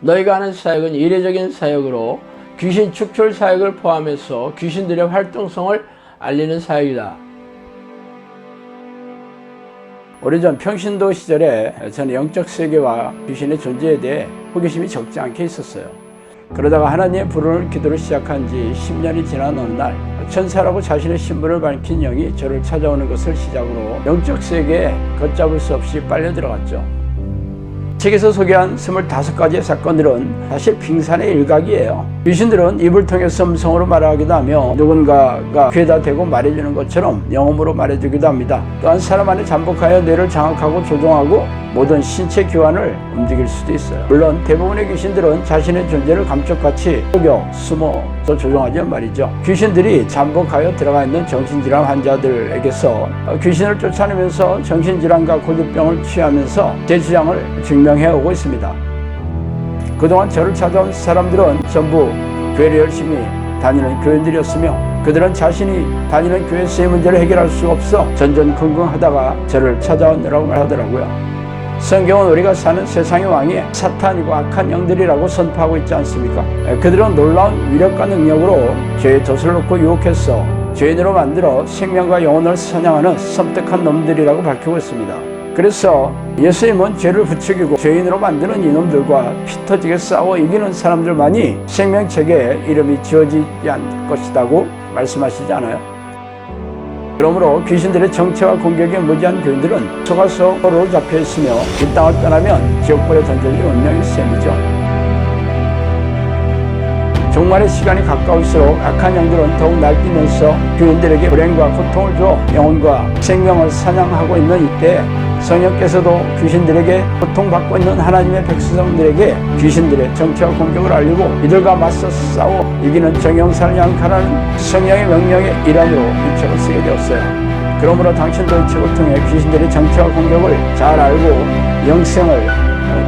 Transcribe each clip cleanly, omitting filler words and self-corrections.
너희가 하는 사역은 이례적인 사역으로 귀신 축출 사역을 포함해서 귀신들의 활동성을 알리는 사역이다. 오래전 평신도 시절에 저는 영적 세계와 귀신의 존재에 대해 호기심이 적지 않게 있었어요. 그러다가 하나님의 부르는 기도를 시작한 지 10년이 지난 어느 날 천사라고 자신의 신분을 밝힌 영이 저를 찾아오는 것을 시작으로 영적 세계에 걷잡을 수 없이 빨려 들어갔죠. 책에서 소개한 25가지의 사건들은 사실 빙산의 일각이에요. 귀신들은 입을 통해서 음성으로 말하기도 하며 누군가가 귀에다 대고 말해주는 것처럼 영음으로 말해주기도 합니다. 또한 사람 안에 잠복하여 뇌를 장악하고 조종하고 모든 신체 기관을 움직일 수도 있어요. 물론 대부분의 귀신들은 자신의 존재를 감쪽같이 속여 숨어서 조종하지만 말이죠. 귀신들이 잠복하여 들어가 있는 정신질환 환자들에게서 귀신을 쫓아내면서 정신질환과 고질병을 취하면서 제 주장을 증명해오고 있습니다. 그동안 저를 찾아온 사람들은 전부 교회를 열심히 다니는 교인들이었으며 그들은 자신이 다니는 교회에서의 문제를 해결할 수 없어 전전긍긍하다가 저를 찾아오느라고 말하더라고요. 성경은 우리가 사는 세상의 왕이 사탄이고 악한 영들이라고 선포하고 있지 않습니까? 그들은 놀라운 위력과 능력으로 죄의 덫을 놓고 유혹해서 죄인으로 만들어 생명과 영혼을 사냥하는 섬뜩한 놈들이라고 밝히고 있습니다. 그래서 예수님은 죄를 부추기고 죄인으로 만드는 이놈들과 피 터지게 싸워 이기는 사람들만이 생명책에 이름이 지어지지 않을 것이라고 말씀하시지 않아요? 그러므로 귀신들의 정체와 공격에 무지한 교인들은 속아서로 잡혀있으며 이 땅을 떠나면 지옥불에 던져질 운명일 셈이죠. 종말의 시간이 가까울수록 악한 영들은 더욱 날뛰면서 교인들에게 불행과 고통을 주어 영혼과 생명을 사냥하고 있는 이때 성령께서도 귀신들에게 고통받고 있는 하나님의 백성들에게 귀신들의 정체와 공격을 알리고 이들과 맞서 싸워 이기는 정형산을 향 가라는 성령의 명령의 일환으로 이 책을 쓰게 되었어요. 그러므로 당신도 이 책을 통해 귀신들의 정체와 공격을 잘 알고 영생을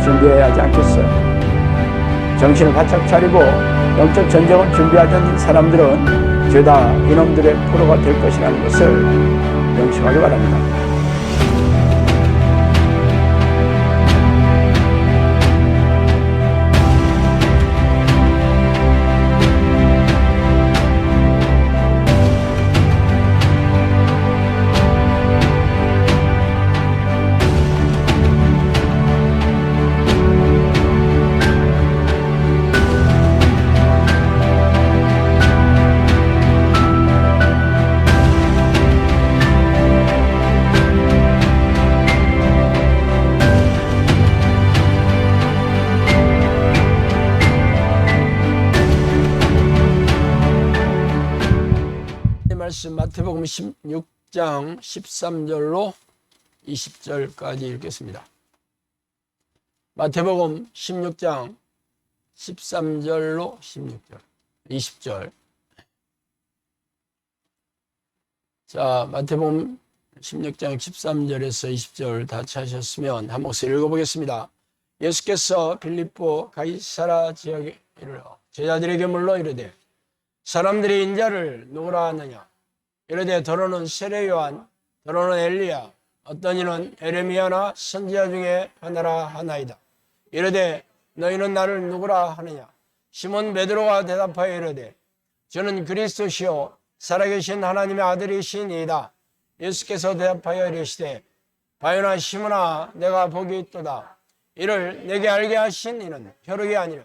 준비해야 하지 않겠어요? 정신을 바짝 차리고 영적 전쟁을 준비하지 않는 사람들은 죄다 이놈들의 포로가 될 것이라는 것을 명심하기 바랍니다. 말씀 마태복음 16장 13절로 20절까지 읽겠습니다. 마태복음 16장 13절로 16절, 20절. 자, 마태복음 16장 13절에서 20절 다 찾으셨으면 한 목소리 읽어보겠습니다. 예수께서 빌립보 가이사라 지역에 이르러 제자들에게 물러 이르되 사람들이 인자를 누구라 하느냐? 이르되 더러는 세례 요한, 더러는 엘리야, 어떤 이는 에레미야나 선지자 중에 하나라 하나이다. 이르되 너희는 나를 누구라 하느냐? 시몬 베드로가 대답하여 이르되 저는 그리스도시요 살아계신 하나님의 아들이시니이다. 예수께서 대답하여 이르시되 바요나 시몬아 내가 복이 있도다. 이를 내게 알게 하신 이는 벼룩이 아니라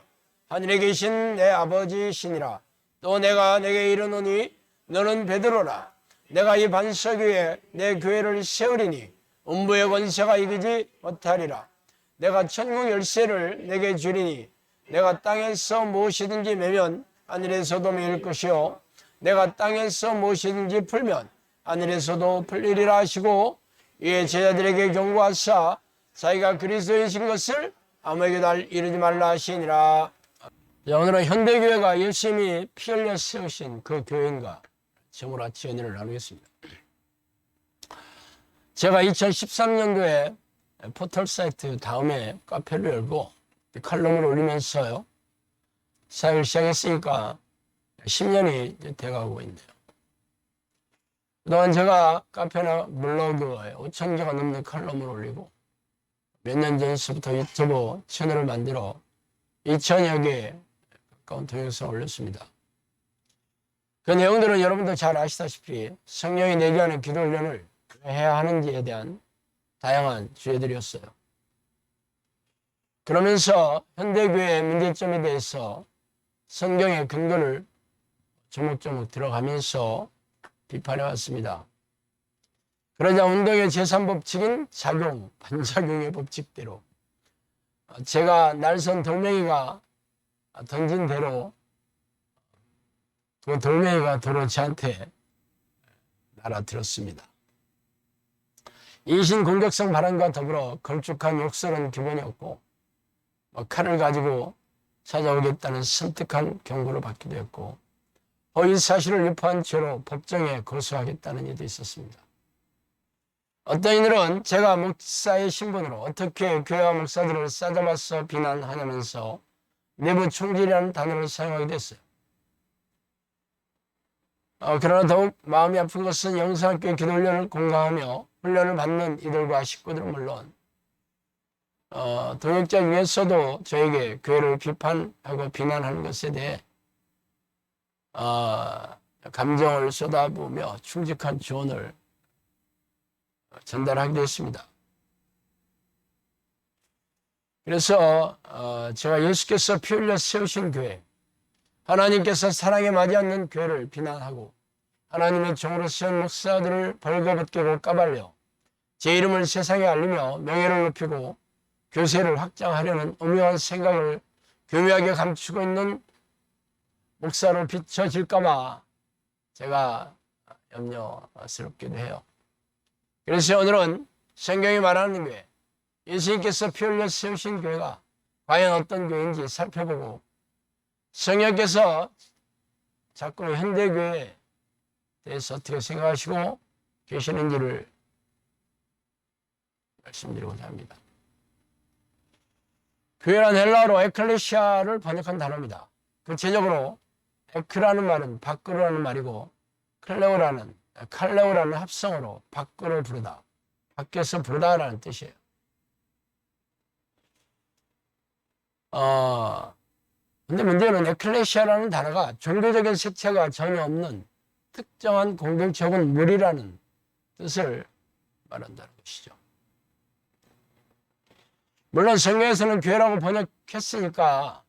하늘에 계신 내 아버지시니라. 또 내가 내게 이르노니 너는 베드로라. 내가 이 반석 위에 내 교회를 세우리니 음부의 권세가 이기지 못하리라. 내가 천국 열쇠를 내게 주리니 내가 땅에서 무엇이든지 매면 하늘에서도 매일 것이요 내가 땅에서 무엇이든지 풀면 하늘에서도 풀리리라 하시고 이에 제자들에게 경고하사 자기가 그리스도이신 것을 아무에게도 이르지 말라 하시니라. 자, 오늘은 현대교회가 열심히 피 흘려 세우신 그 교인과 점을 아치 연애를 나누겠습니다. 제가 2013년도에 포털 사이트 다음에 카페를 열고 칼럼을 올리면서요 사역을 시작했으니까 10년이 돼가고 있네요. 그동안 제가 카페나 블로그에 5,000개가 넘는 칼럼을 올리고 몇 년 전서부터 유튜브 채널을 만들어 2,000여 개 가까운 동영상을 올렸습니다. 그 내용들은 여러분도 잘 아시다시피 성령이 내게 하는 기도 훈련을 왜 해야 하는지에 대한 다양한 주제들이었어요. 그러면서 현대교회의 문제점에 대해서 성경의 근거를 조목조목 들어가면서 비판해 왔습니다. 그러자 운동의 제3법칙인 작용, 반작용의 법칙대로 제가 날선 돌멩이가 던진 대로 그 돌멩이가 도로 저한테 날아들었습니다. 인신 공격성 발언과 더불어 걸쭉한 욕설은 기본이었고 칼을 가지고 찾아오겠다는 섬뜩한 경고를 받기도 했고 허위 사실을 유포한 죄로 법정에 고소하겠다는 일도 있었습니다. 어떤 이들은 제가 목사의 신분으로 어떻게 교회와 목사들을 싸잡아서 비난하냐면서 내부 총질이라는 단어를 사용하기도 했어요. 그러나 더욱 마음이 아픈 것은 영상학교 기도훈련을 공감하며 훈련을 받는 이들과 식구들은 물론 동역자 중에서도 저에게 교회를 비판하고 비난하는 것에 대해 감정을 쏟아부으며 충직한 조언을 전달하기도 했습니다. 그래서 제가 예수께서 피 흘려 세우신 교회, 하나님께서 사랑에 맞지 않는 교회를 비난하고 하나님의 종으로 세운 목사들을 벌거벗기고 까발려 제 이름을 세상에 알리며 명예를 높이고 교세를 확장하려는 오묘한 생각을 교묘하게 감추고 있는 목사로 비춰질까 봐 제가 염려스럽기도 해요. 그래서 오늘은 성경이 말하는 교회, 예수님께서 피 흘려 세우신 교회가 과연 어떤 교회인지 살펴보고 성령께서 자꾸 현대교회에 대해서 어떻게 생각하시고 계시는지를 말씀드리고자 합니다. 교회란 헬라어로 에클레시아를 번역한 단어입니다. 구체적으로 에크라는 말은 밖으로라는 말이고 칼레오라는 합성어로 밖으로 부르다, 밖에서 부르다라는 뜻이에요. 근데 문제는 에클레시아라는 단어가 종교적인 색채가 전혀 없는 특정한 공동체 혹은 무리라는 뜻을 말한다는 것이죠. 물론 성경에서는 교회라고 번역했으니까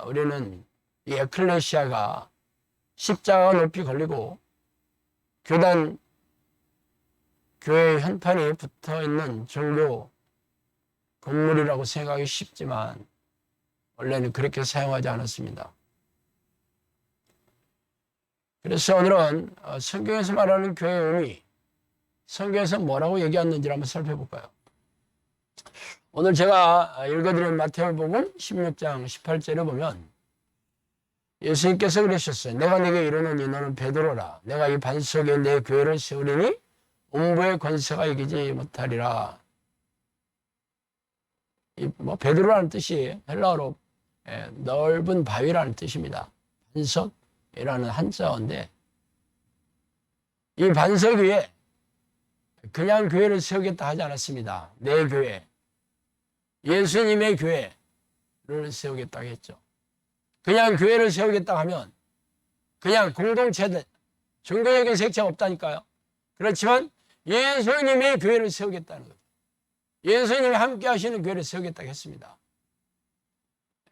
우리는 이 에클레시아가 십자가 높이 걸리고 교회 현판이 붙어있는 종교 건물이라고 생각하기 쉽지만 원래는 그렇게 사용하지 않았습니다. 그래서 오늘은 성경에서 말하는 교회의 의미, 성경에서 뭐라고 얘기했는지를 한번 살펴볼까요? 오늘 제가 읽어드린 마태복음 16장 18절에 보면 예수님께서 그러셨어요. 내가 네게 이르노니 너는 베드로라. 내가 이 반석에 내 교회를 세우리니 음부의 권세가 이기지 못하리라. 베드로라는 뜻이 헬라어로 넓은 바위라는 뜻입니다. 반석이라는 한자어인데 이 반석 위에 그냥 교회를 세우겠다 하지 않았습니다. 내 교회, 예수님의 교회를 세우겠다고 했죠. 그냥 교회를 세우겠다 하면 그냥 공동체들, 종교적인 색채가 없다니까요. 그렇지만 예수님의 교회를 세우겠다는 거죠. 예수님이 함께 하시는 교회를 세우겠다고 했습니다.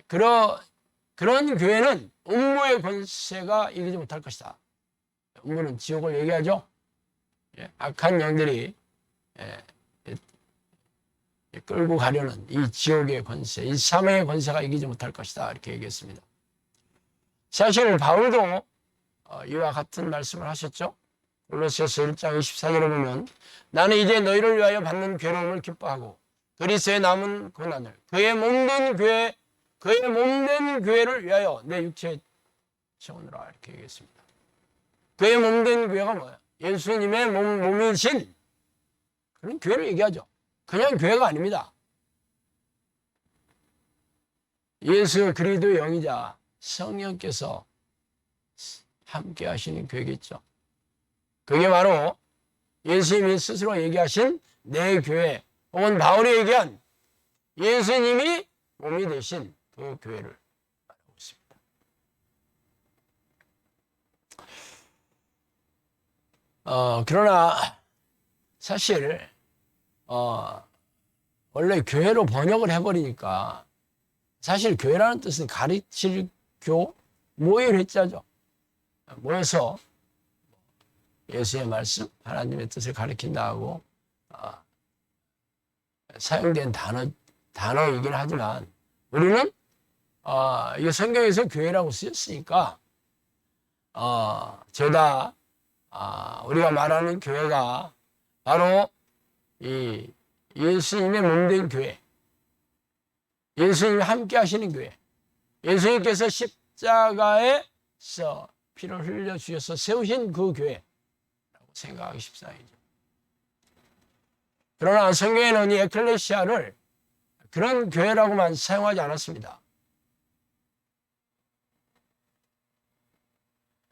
그런 교회는 음모의 권세가 이기지 못할 것이다. 음모는 지옥을 얘기하죠. 악한 영들이 끌고 가려는 이 지옥의 권세, 이 사망의 권세가 이기지 못할 것이다. 이렇게 얘기했습니다. 사실 바울도 이와 같은 말씀을 하셨죠. 골로새서 1장 24절에 보면 나는 이제 너희를 위하여 받는 괴로움을 기뻐하고 그리스도의 남은 고난을 그의 몸된 교회를 위하여 내 육체에 채우느라 이렇게 얘기했습니다. 그의 몸된 교회가 뭐예요? 예수님의 몸이신 그런 교회를 얘기하죠. 그냥 교회가 아닙니다. 예수 그리스도의 영이자 성령께서 함께 하시는 교회겠죠. 그게 바로 예수님이 스스로 얘기하신 내 교회 혹은 바울이 얘기한 예수님이 몸이 되신 그 교회를 말하고 있습니다. 그러나 사실 원래 교회로 번역을 해버리니까 사실 교회라는 뜻은 가르칠 교, 모일 회자죠. 모여서 예수의 말씀, 하나님의 뜻을 가르친다 하고 사용된 단어이긴 하지만 우리는 이게 성경에서 교회라고 쓰였으니까 죄다 우리가 말하는 교회가 바로 이 예수님의 몸된 교회, 예수님이 함께 하시는 교회, 예수님께서 십자가에서 피를 흘려 주셔서 세우신 그 교회라고 생각하기 십상이죠. 그러나 성경에는 이 에클레시아를 그런 교회라고만 사용하지 않았습니다.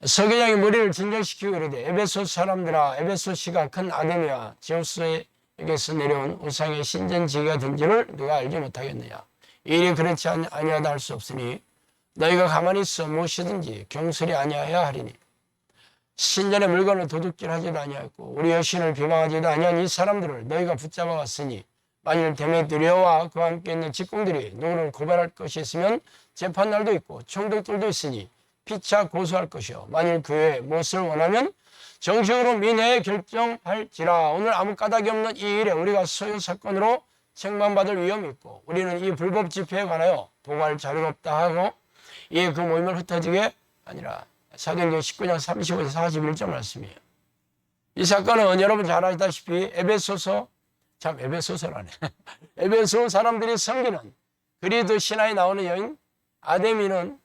서기장이 머리를 진정시키고 이르되 에베소 사람들아, 에베소시가 큰 아데미와 제우스에게서 내려온 우상의 신전지기가 된지를 누가 알지 못하겠느냐. 이 일이 그렇지 아니하다 할 수 없으니 너희가 가만히 있어 무엇이든지 경솔히 아니하여야 하리니 신전의 물건을 도둑질하지도 아니하였고 우리 여신을 비방하지도 아니한 이 사람들을 너희가 붙잡아 왔으니 만일 데메드리오와 그와 함께 있는 직공들이 누구를 고발할 것이 있으면 재판날도 있고 총독들도 있으니 피차 고소할 것이요 만일 그의 무엇을 원하면 정식으로 민회에 결정할지라. 오늘 아무 까닭이 없는 이 일에 우리가 소요 사건으로 책망받을 위험이 있고 우리는 이 불법 집회에 관하여 보고할 자료가 없다 하고 이에 그 모임을 흩어지게 아니라. 사도행전 19장 35에서 41절 말씀이에요. 이 사건은 여러분 잘 아시다시피 에베소서라네. 에베소 사람들이 섬기는 그리스 신화에 나오는 여인 아데미는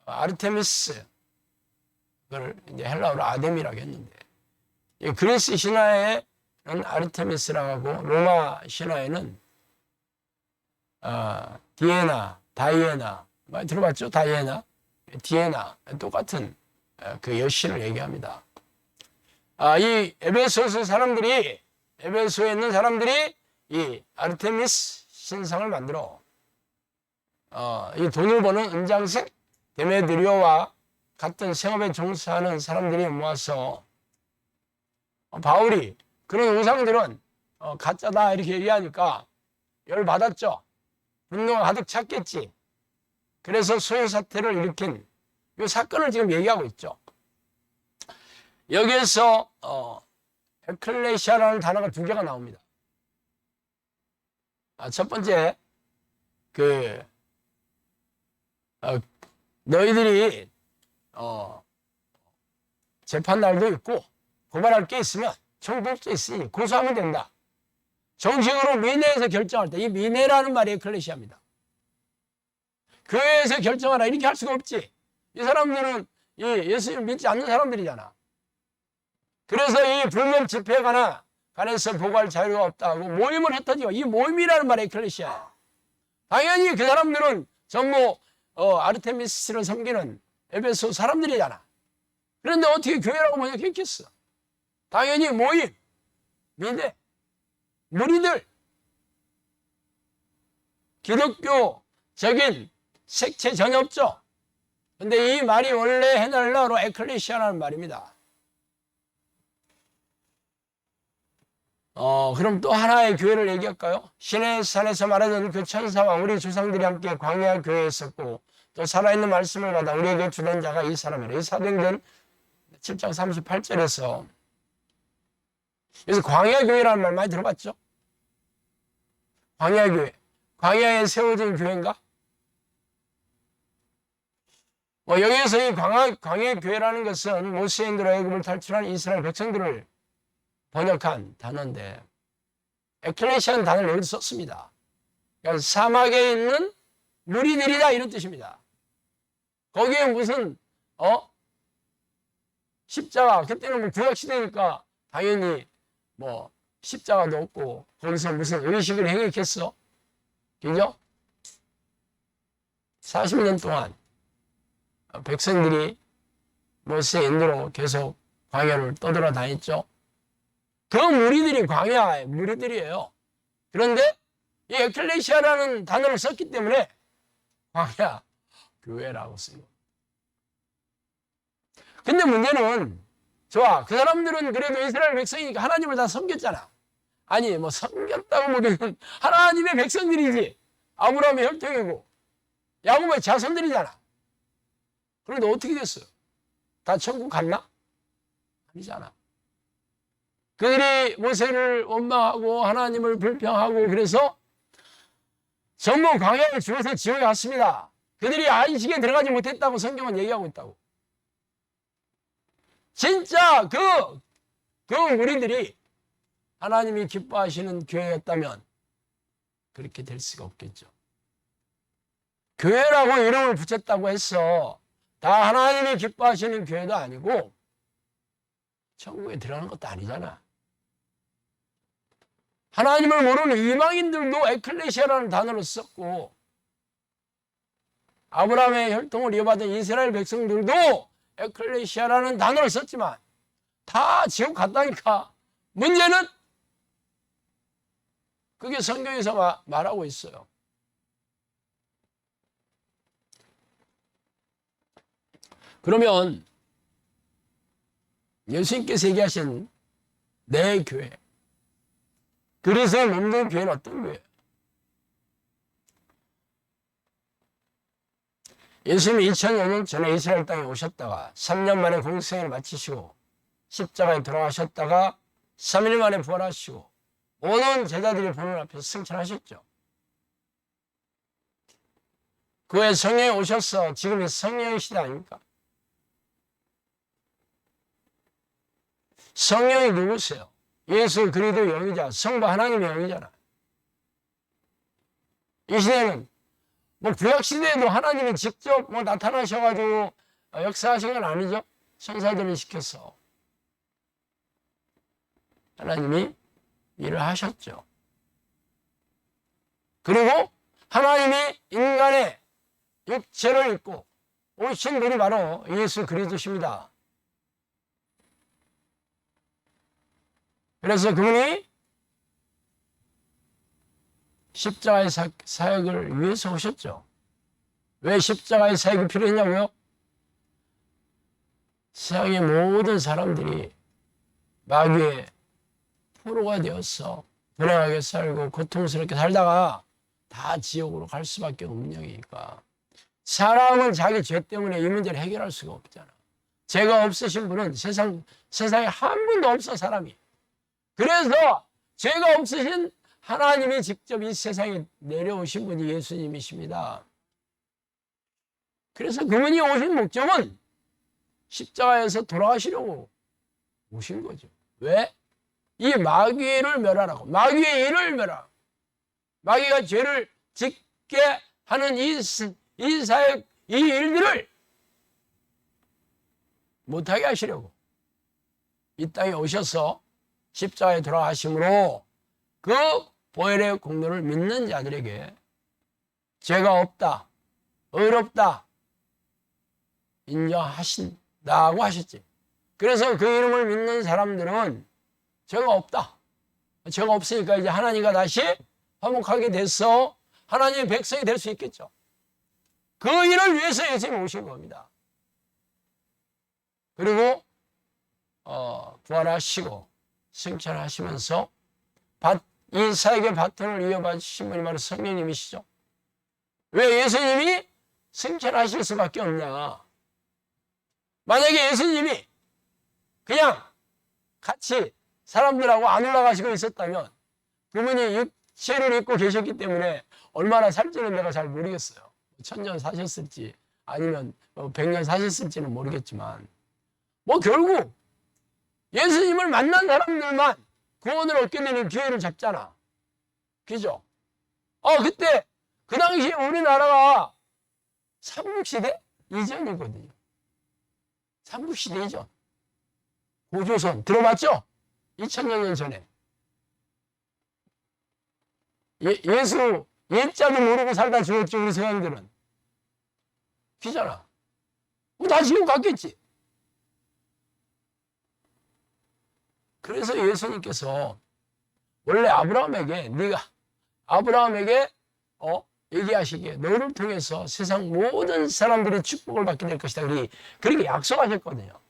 아르테미스, 그걸 이제 헬라어로 아데미라고 했는데 그리스 신화에는 아르테미스라고 하고 로마 신화에는 디에나, 다이애나 많이 들어봤죠? 다이애나, 디에나 똑같은 그 여신을 얘기합니다. 이 에베소서 사람들이 에베소에 있는 사람들이 이 아르테미스 신상을 만들어 이 돈을 버는 은장색 데메드리오와 같은 생업에 종사하는 사람들이 모아서 바울이 그런 우상들은 가짜다 이렇게 얘기하니까 열받았죠. 분노가 가득 찼겠지. 그래서 소요사태를 일으킨 이 사건을 지금 얘기하고 있죠. 여기에서 에클레시아라는 단어가 두 개가 나옵니다. 첫 번째, 너희들이 재판날도 있고 고발할 게 있으면 청구도 있으니 고소하면 된다. 정식으로 민회에서 결정할 때 이 민회라는 말이 에클레시아입니다. 교회에서 결정하라 이렇게 할 수가 없지. 이 사람들은 예수님을 믿지 않는 사람들이잖아. 그래서 이 불법 집회에 관해서 보고할 자유가 없다고 모임을 흩어지고 이 모임이라는 말이 에클레시아야. 당연히 그 사람들은 전부 아르테미스를 섬기는 에베소 사람들이잖아. 그런데 어떻게 교회라고 번역했겠어? 당연히 모임, 민회, 무리들, 기독교적인 색채 전혀 없죠. 근데 이 말이 원래 헬라어로 에클레시아라는 말입니다. 그럼 또 하나의 교회를 얘기할까요? 신의 산에서 말하던 그 천사와 우리 조상들이 함께 광야 교회에 있었고 또 살아있는 말씀을 받아 우리에게 주던 자가 이 사람이라. 이 사도행전 7장 38절에서 그래서 광야 교회라는 말 많이 들어봤죠? 광야 교회. 광야에 세워진 교회인가? 여기에서 이 광야 교회라는 것은 모세인들의 애굽을 탈출한 이스라엘 백성들을 번역한 단어인데 에클레시아는 단어를 여기서 썼습니다. 그러니까 사막에 있는 무리들이다 이런 뜻입니다. 거기에 무슨 십자가, 그때는 뭐 구약시대니까 당연히 뭐 십자가도 없고 거기서 무슨 의식을 행했겠어? 그죠? 40년 동안 백성들이 모세의 인도로 계속 광야를 떠돌아다녔죠. 그 무리들이 광야의 무리들이에요. 그런데 이 에클레시아라는 단어를 썼기 때문에 광야, 교회라고 쓰고. 근데 문제는 좋아. 그 사람들은 그래도 이스라엘 백성이니까 하나님을 다 섬겼잖아. 아니 뭐 섬겼다고 보기에는 하나님의 백성들이지. 아브라함의 혈통이고 야곱의 자손들이잖아. 그런데 어떻게 됐어요? 다 천국 갔나? 아니잖아. 그들이 모세를 원망하고 하나님을 불평하고 그래서 전부 광야를 죽어서 지옥에 갔습니다. 그들이 안식에 들어가지 못했다고 성경은 얘기하고 있다고. 진짜 그 무리들이 하나님이 기뻐하시는 교회였다면 그렇게 될 수가 없겠죠. 교회라고 이름을 붙였다고 해서 다 하나님이 기뻐하시는 교회도 아니고 천국에 들어가는 것도 아니잖아. 하나님을 모르는 이방인들도 에클레시아라는 단어를 썼고 아브라함의 혈통을 이어받은 이스라엘 백성들도 에클레시아라는 단어를 썼지만 다 지옥 갔다니까. 문제는 그게 성경에서 말하고 있어요. 그러면 예수님께서 얘기하신 내 교회, 그리스도의 몸된 교회는 어떤 교회예요? 예수님이 2000년 전에 이스라엘 땅에 오셨다가 3년 만에 공생을 마치시고 십자가에 돌아가셨다가 3일 만에 부활하시고 모든 제자들이 보는 앞에서 승천하셨죠. 그 후에 성령이 오셔서 지금이 성령의 시대 아닙니까? 성령이 누구세요? 예수 그리스도 영이자 성부 하나님의 영이잖아. 이 시대는 뭐 구약 시대에도 하나님이 직접 뭐 나타나셔가지고 역사하신 건 아니죠. 천사들을 시켜서 하나님이 일을 하셨죠. 그리고 하나님이 인간의 육체를 입고 오신 분이 바로 예수 그리스도십니다. 그래서 그분이 십자가의 사역을 위해서 오셨죠. 왜 십자가의 사역이 필요했냐고요? 세상의 모든 사람들이 마귀의 포로가 되어서 불행하게 살고 고통스럽게 살다가 다 지옥으로 갈 수밖에 없는 영이니까. 사람은 자기 죄 때문에 이 문제를 해결할 수가 없잖아. 죄가 없으신 분은 세상에 한 분도 없어, 사람이. 그래서 죄가 없으신 하나님이 직접 이 세상에 내려오신 분이 예수님이십니다. 그래서 그분이 오신 목적은 십자가에서 돌아가시려고 오신 거죠. 왜? 이 마귀를 멸하라고. 마귀의 일을 멸하라고. 마귀가 죄를 짓게 하는 이 사역, 이 일들을 못하게 하시려고 이 땅에 오셔서 십자가에 돌아가심으로 그 보혈의 공로를 믿는 자들에게 죄가 없다, 의롭다 인정하신다고 하셨지. 그래서 그 이름을 믿는 사람들은 죄가 없다. 죄가 없으니까 이제 하나님과 다시 화목하게 돼서 하나님의 백성이 될 수 있겠죠. 그 일을 위해서 예수님이 오신 겁니다. 그리고 부활하시고 승천하시면서 이 사역의 바톤을 이어받으신 분이 바로 성령님이시죠. 왜 예수님이 승천하실 수밖에 없냐? 만약에 예수님이 그냥 같이 사람들하고 안 올라가시고 있었다면 그분이 육체를 입고 계셨기 때문에 얼마나 살지는 내가 잘 모르겠어요. 1000년 사셨을지 아니면 100년 사셨을지는 모르겠지만 뭐 결국 예수님을 만난 사람들만 구원을 얻게 되는 기회를 잡잖아. 그죠? 그때 그 당시에 우리나라가 삼국시대 이전이거든요. 삼국시대 이전. 고조선 들어봤죠? 2000여 년 전에. 예수 예자도 모르고 살다 죽었죠, 우리 서양들은. 그잖아. 다 지금 갔겠지. 그래서 예수님께서 원래 아브라함에게 네가 아브라함에게 얘기하시기에 너를 통해서 세상 모든 사람들이 축복을 받게 될 것이다. 그렇게 약속하셨거든요.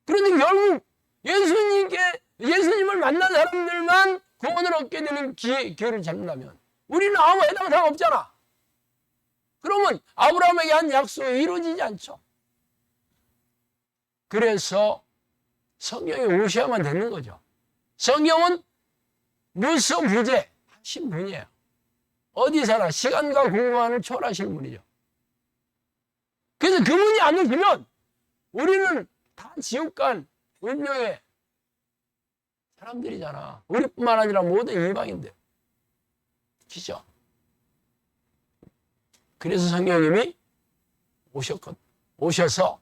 그런데 결국 예수님을 만난 사람들만 구원을 얻게 되는 기회를 잡는다면 우리는 아무 해당 사항 없잖아. 그러면 아브라함에게 한 약속이 이루어지지 않죠. 그래서 성경에 오셔야만 되는 거죠. 성경은 무소부재 하신 분이에요. 어디서나 시간과 공간을 초월하시는 분이죠. 그래서 그분이 안 오시면 우리는 다 지옥 간 운명의 사람들이잖아. 우리뿐만 아니라 모든 이방인들. 그죠? 그래서 성령님이 오셔서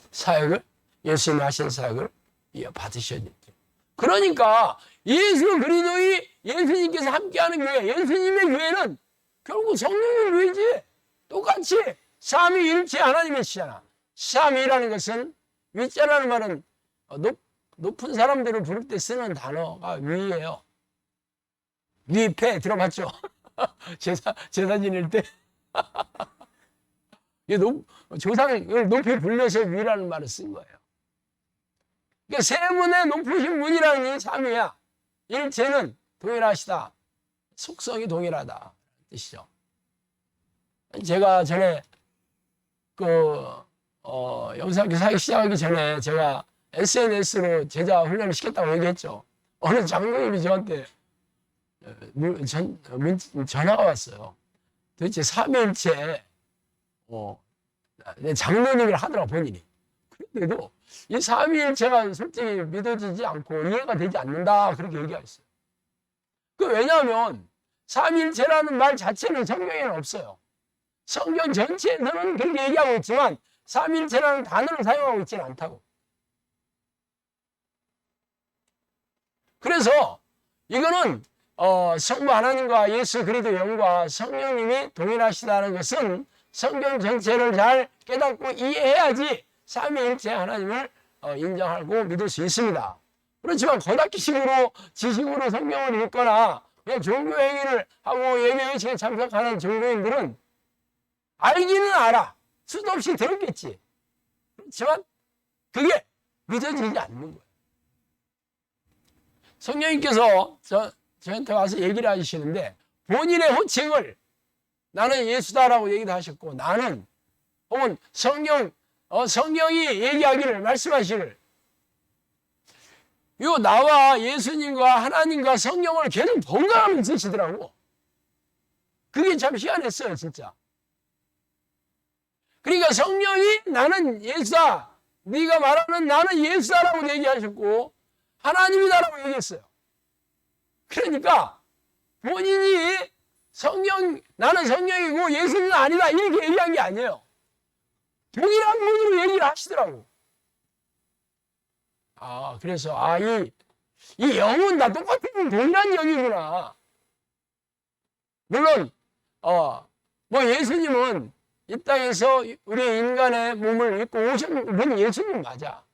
사역을, 예수님이 하신 사역을 이어받으셔야 되죠. 그러니까 예수 그리스도의 예수님께서 함께하는 교회, 예수님의 교회는 결국 성령의 교회지. 똑같이 삼위일체 하나님의 시잖아. 삼위라는 것은, 위자라는 말은 높은 사람들을 부를 때 쓰는 단어가 위예요. 위패 들어봤죠? 제사 지낼 때 조상을 높이 불려서 위라는 말을 쓴 거예요. 그러니까 세 분의 높으신 분이라는 게 삼위야. 일체는 동일하시다. 속성이 동일하다. 뜻이죠. 제가 전에 영상교 사역 시작하기 전에 제가 SNS로 제자 훈련을 시켰다고 얘기했죠. 어느 장로님이 저한테 전화가 왔어요. 도대체 삼위일체 장로님이라 하더라고 본인이. 그런데도 이 삼위일체가 솔직히 믿어지지 않고 이해가 되지 않는다 그렇게 얘기했어요. 왜냐하면 삼위일체라는 말 자체는 성경에는 없어요. 성경 전체에서는 그렇게 얘기하고 있지만 삼위일체라는 단어를 사용하고 있지는 않다고. 그래서 이거는 성부 하나님과 예수 그리스도 영과 성령님이 동일하시다는 것은 성경 전체를 잘 깨닫고 이해해야지 삼위일체 하나님을 인정하고 믿을 수 있습니다. 그렇지만 고등학교식으로 지식으로 성경을 읽거나 그냥 종교 행위를 하고 예배 의식에 참석하는 종교인들은 알기는 알아. 수도 없이 들었겠지. 그렇지만 그게 믿어지지 않는 거예요. 성령님께서 저한테 와서 얘기를 하시는데 본인의 호칭을 나는 예수다라고 얘기도 하셨고 나는 혹은 성경이 얘기하기를 말씀하시를 요 나와 예수님과 하나님과 성령을 계속 번갈아가면서 쓰시더라고. 그게 참 희한했어요 진짜. 그러니까 성령이 나는 예수다. 네가 말하는 나는 예수다라고 얘기하셨고 하나님이다라고 얘기했어요. 그러니까 본인이 나는 성령이고 예수는 아니다 이렇게 얘기한 게 아니에요. 동일한 분으로 얘기를 하시더라고. 그래서 이 영은 다 똑같은 동일한 영이구나. 물론 예수님은 이 땅에서 우리 인간의 몸을 입고 오신 분이 예수님 맞아.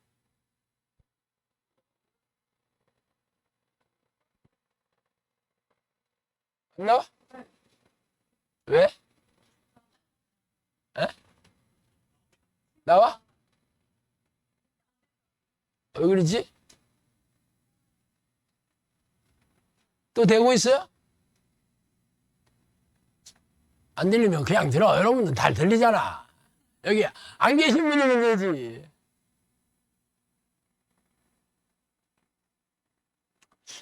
안 나와? 왜? 에? 나와? 왜 그러지? 또 되고 있어요? 안 들리면 그냥 들어. 여러분들 다 들리잖아. 여기 안 계신 분이면 되지.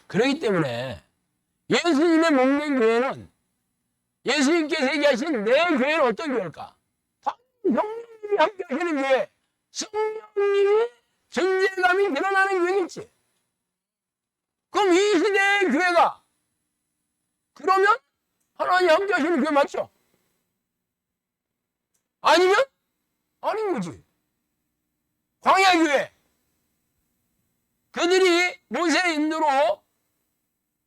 그렇기 때문에 예수님의 먹는 교회는 예수님께서 얘기하신 내 교회는 어떤 교회일까? 성령님이 함께 하시는 교회. 성령님이 존재감이 드러나는 교회겠지. 그럼 이 시대의 교회가 그러면 하나님 함께 하시는 교회 맞죠? 아니면? 아닌 거지. 광야교회. 그들이 모세의 인도로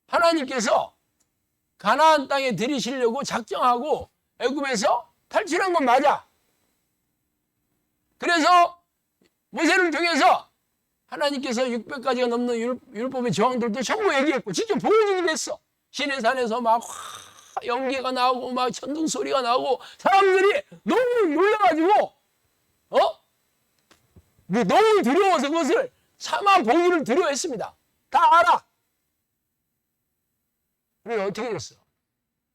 하나님께서 가나안 땅에 들이시려고 작정하고 애굽에서 탈출한 건 맞아. 그래서 모세를 통해서 하나님께서 600가지가 넘는 율법의 조항들도 전부 얘기했고 직접 보여주기도 했어. 시내산에서 막 연기가 나오고 막 천둥 소리가 나오고 사람들이 너무 놀라가지고 너무 두려워서 그것을 차마 보기를 두려워했습니다. 다 알아. 그래서 어떻게 됐어?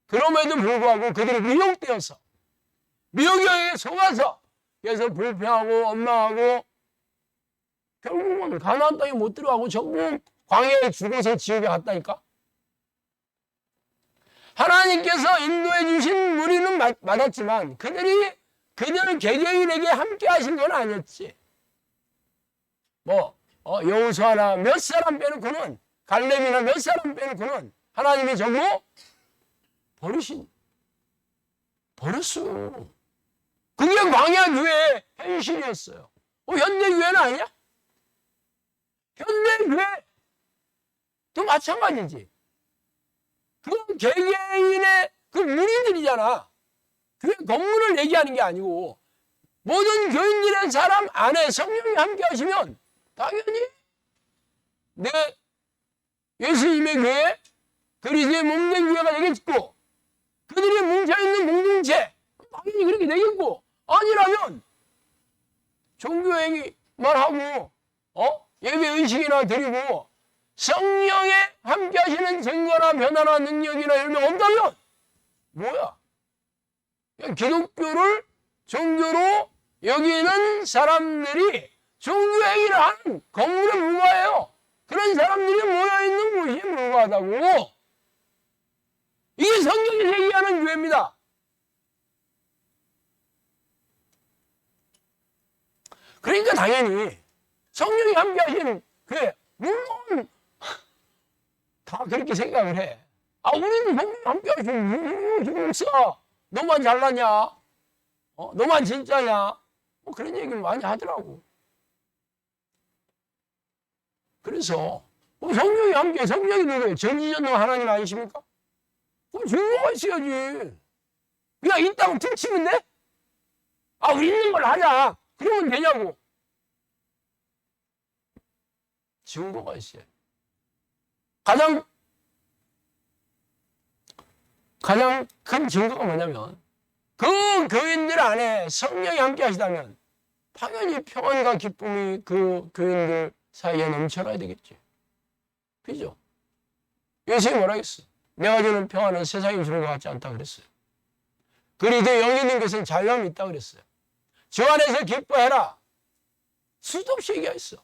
그럼에도 불구하고 그들이 미혹되어서 미혹에 속아서 그래서 불평하고 원망하고 결국은 가나안 땅에 못 들어가고 전부 광야에 죽어서 지옥에 갔다니까. 하나님께서 인도해 주신 무리는 맞았지만 그들 개개인에게 함께 하신 건 아니었지. 여호수아나 몇 사람 빼놓고는 갈렙이나 몇 사람 빼놓고는 하나님이 전부 버렸어요. 그게 광야 교회의 현실이었어요. 현대 교회는 아니야? 현대 교회도 마찬가지지. 그 개개인의 그 무리들이잖아. 교회 건물을 얘기하는 게 아니고 모든 교인들의 사람 안에 성령이 함께 하시면 당연히 내 예수님의 교회, 그리스도의 몸된 교회가 되겠고 그들이 뭉쳐있는 공동체 당연히 그렇게 되겠고 아니라면 종교행위만 하고 예배 의식이나 드리고 성령에 함께 하시는 증거나 변화나 능력이나 이런 게 없다면 뭐야? 그냥 기독교를 종교로 여기는 사람들이 종교행위를 하는 건물에 불과해요. 그런 사람들이 모여있는 곳이 불과하다고. 이게 성경에서 얘기하는 교회입니다. 그러니까 당연히 성령이 함께 하시는 교회, 물론 다 그렇게 생각을 해. 우리는 성령이 함께 하시는 목사 너만 잘나냐? 너만 진짜냐? 그런 얘기를 많이 하더라고. 그래서 성령이 함께, 성령이 누구예요? 전지전능 하나님 아니십니까? 그럼 증거가 있어야지. 그냥 있다고 퉁치면 돼? 우리 있는 걸 하자. 그러면 되냐고. 증거가 있어요. 가장 큰 증거가 뭐냐면 그 교인들 안에 성령이 함께 하시다면 당연히 평안과 기쁨이 그 교인들 사이에 넘쳐나야 되겠지. 그죠? 예수님이 뭐라 했어? 내가 주는 평안은 세상이 주는 것 같지 않다 그랬어요. 그리스도의 영이 있는 것은 자유함이 있다 그랬어요. 주 안에서 기뻐해라. 수도 없이 얘기했어.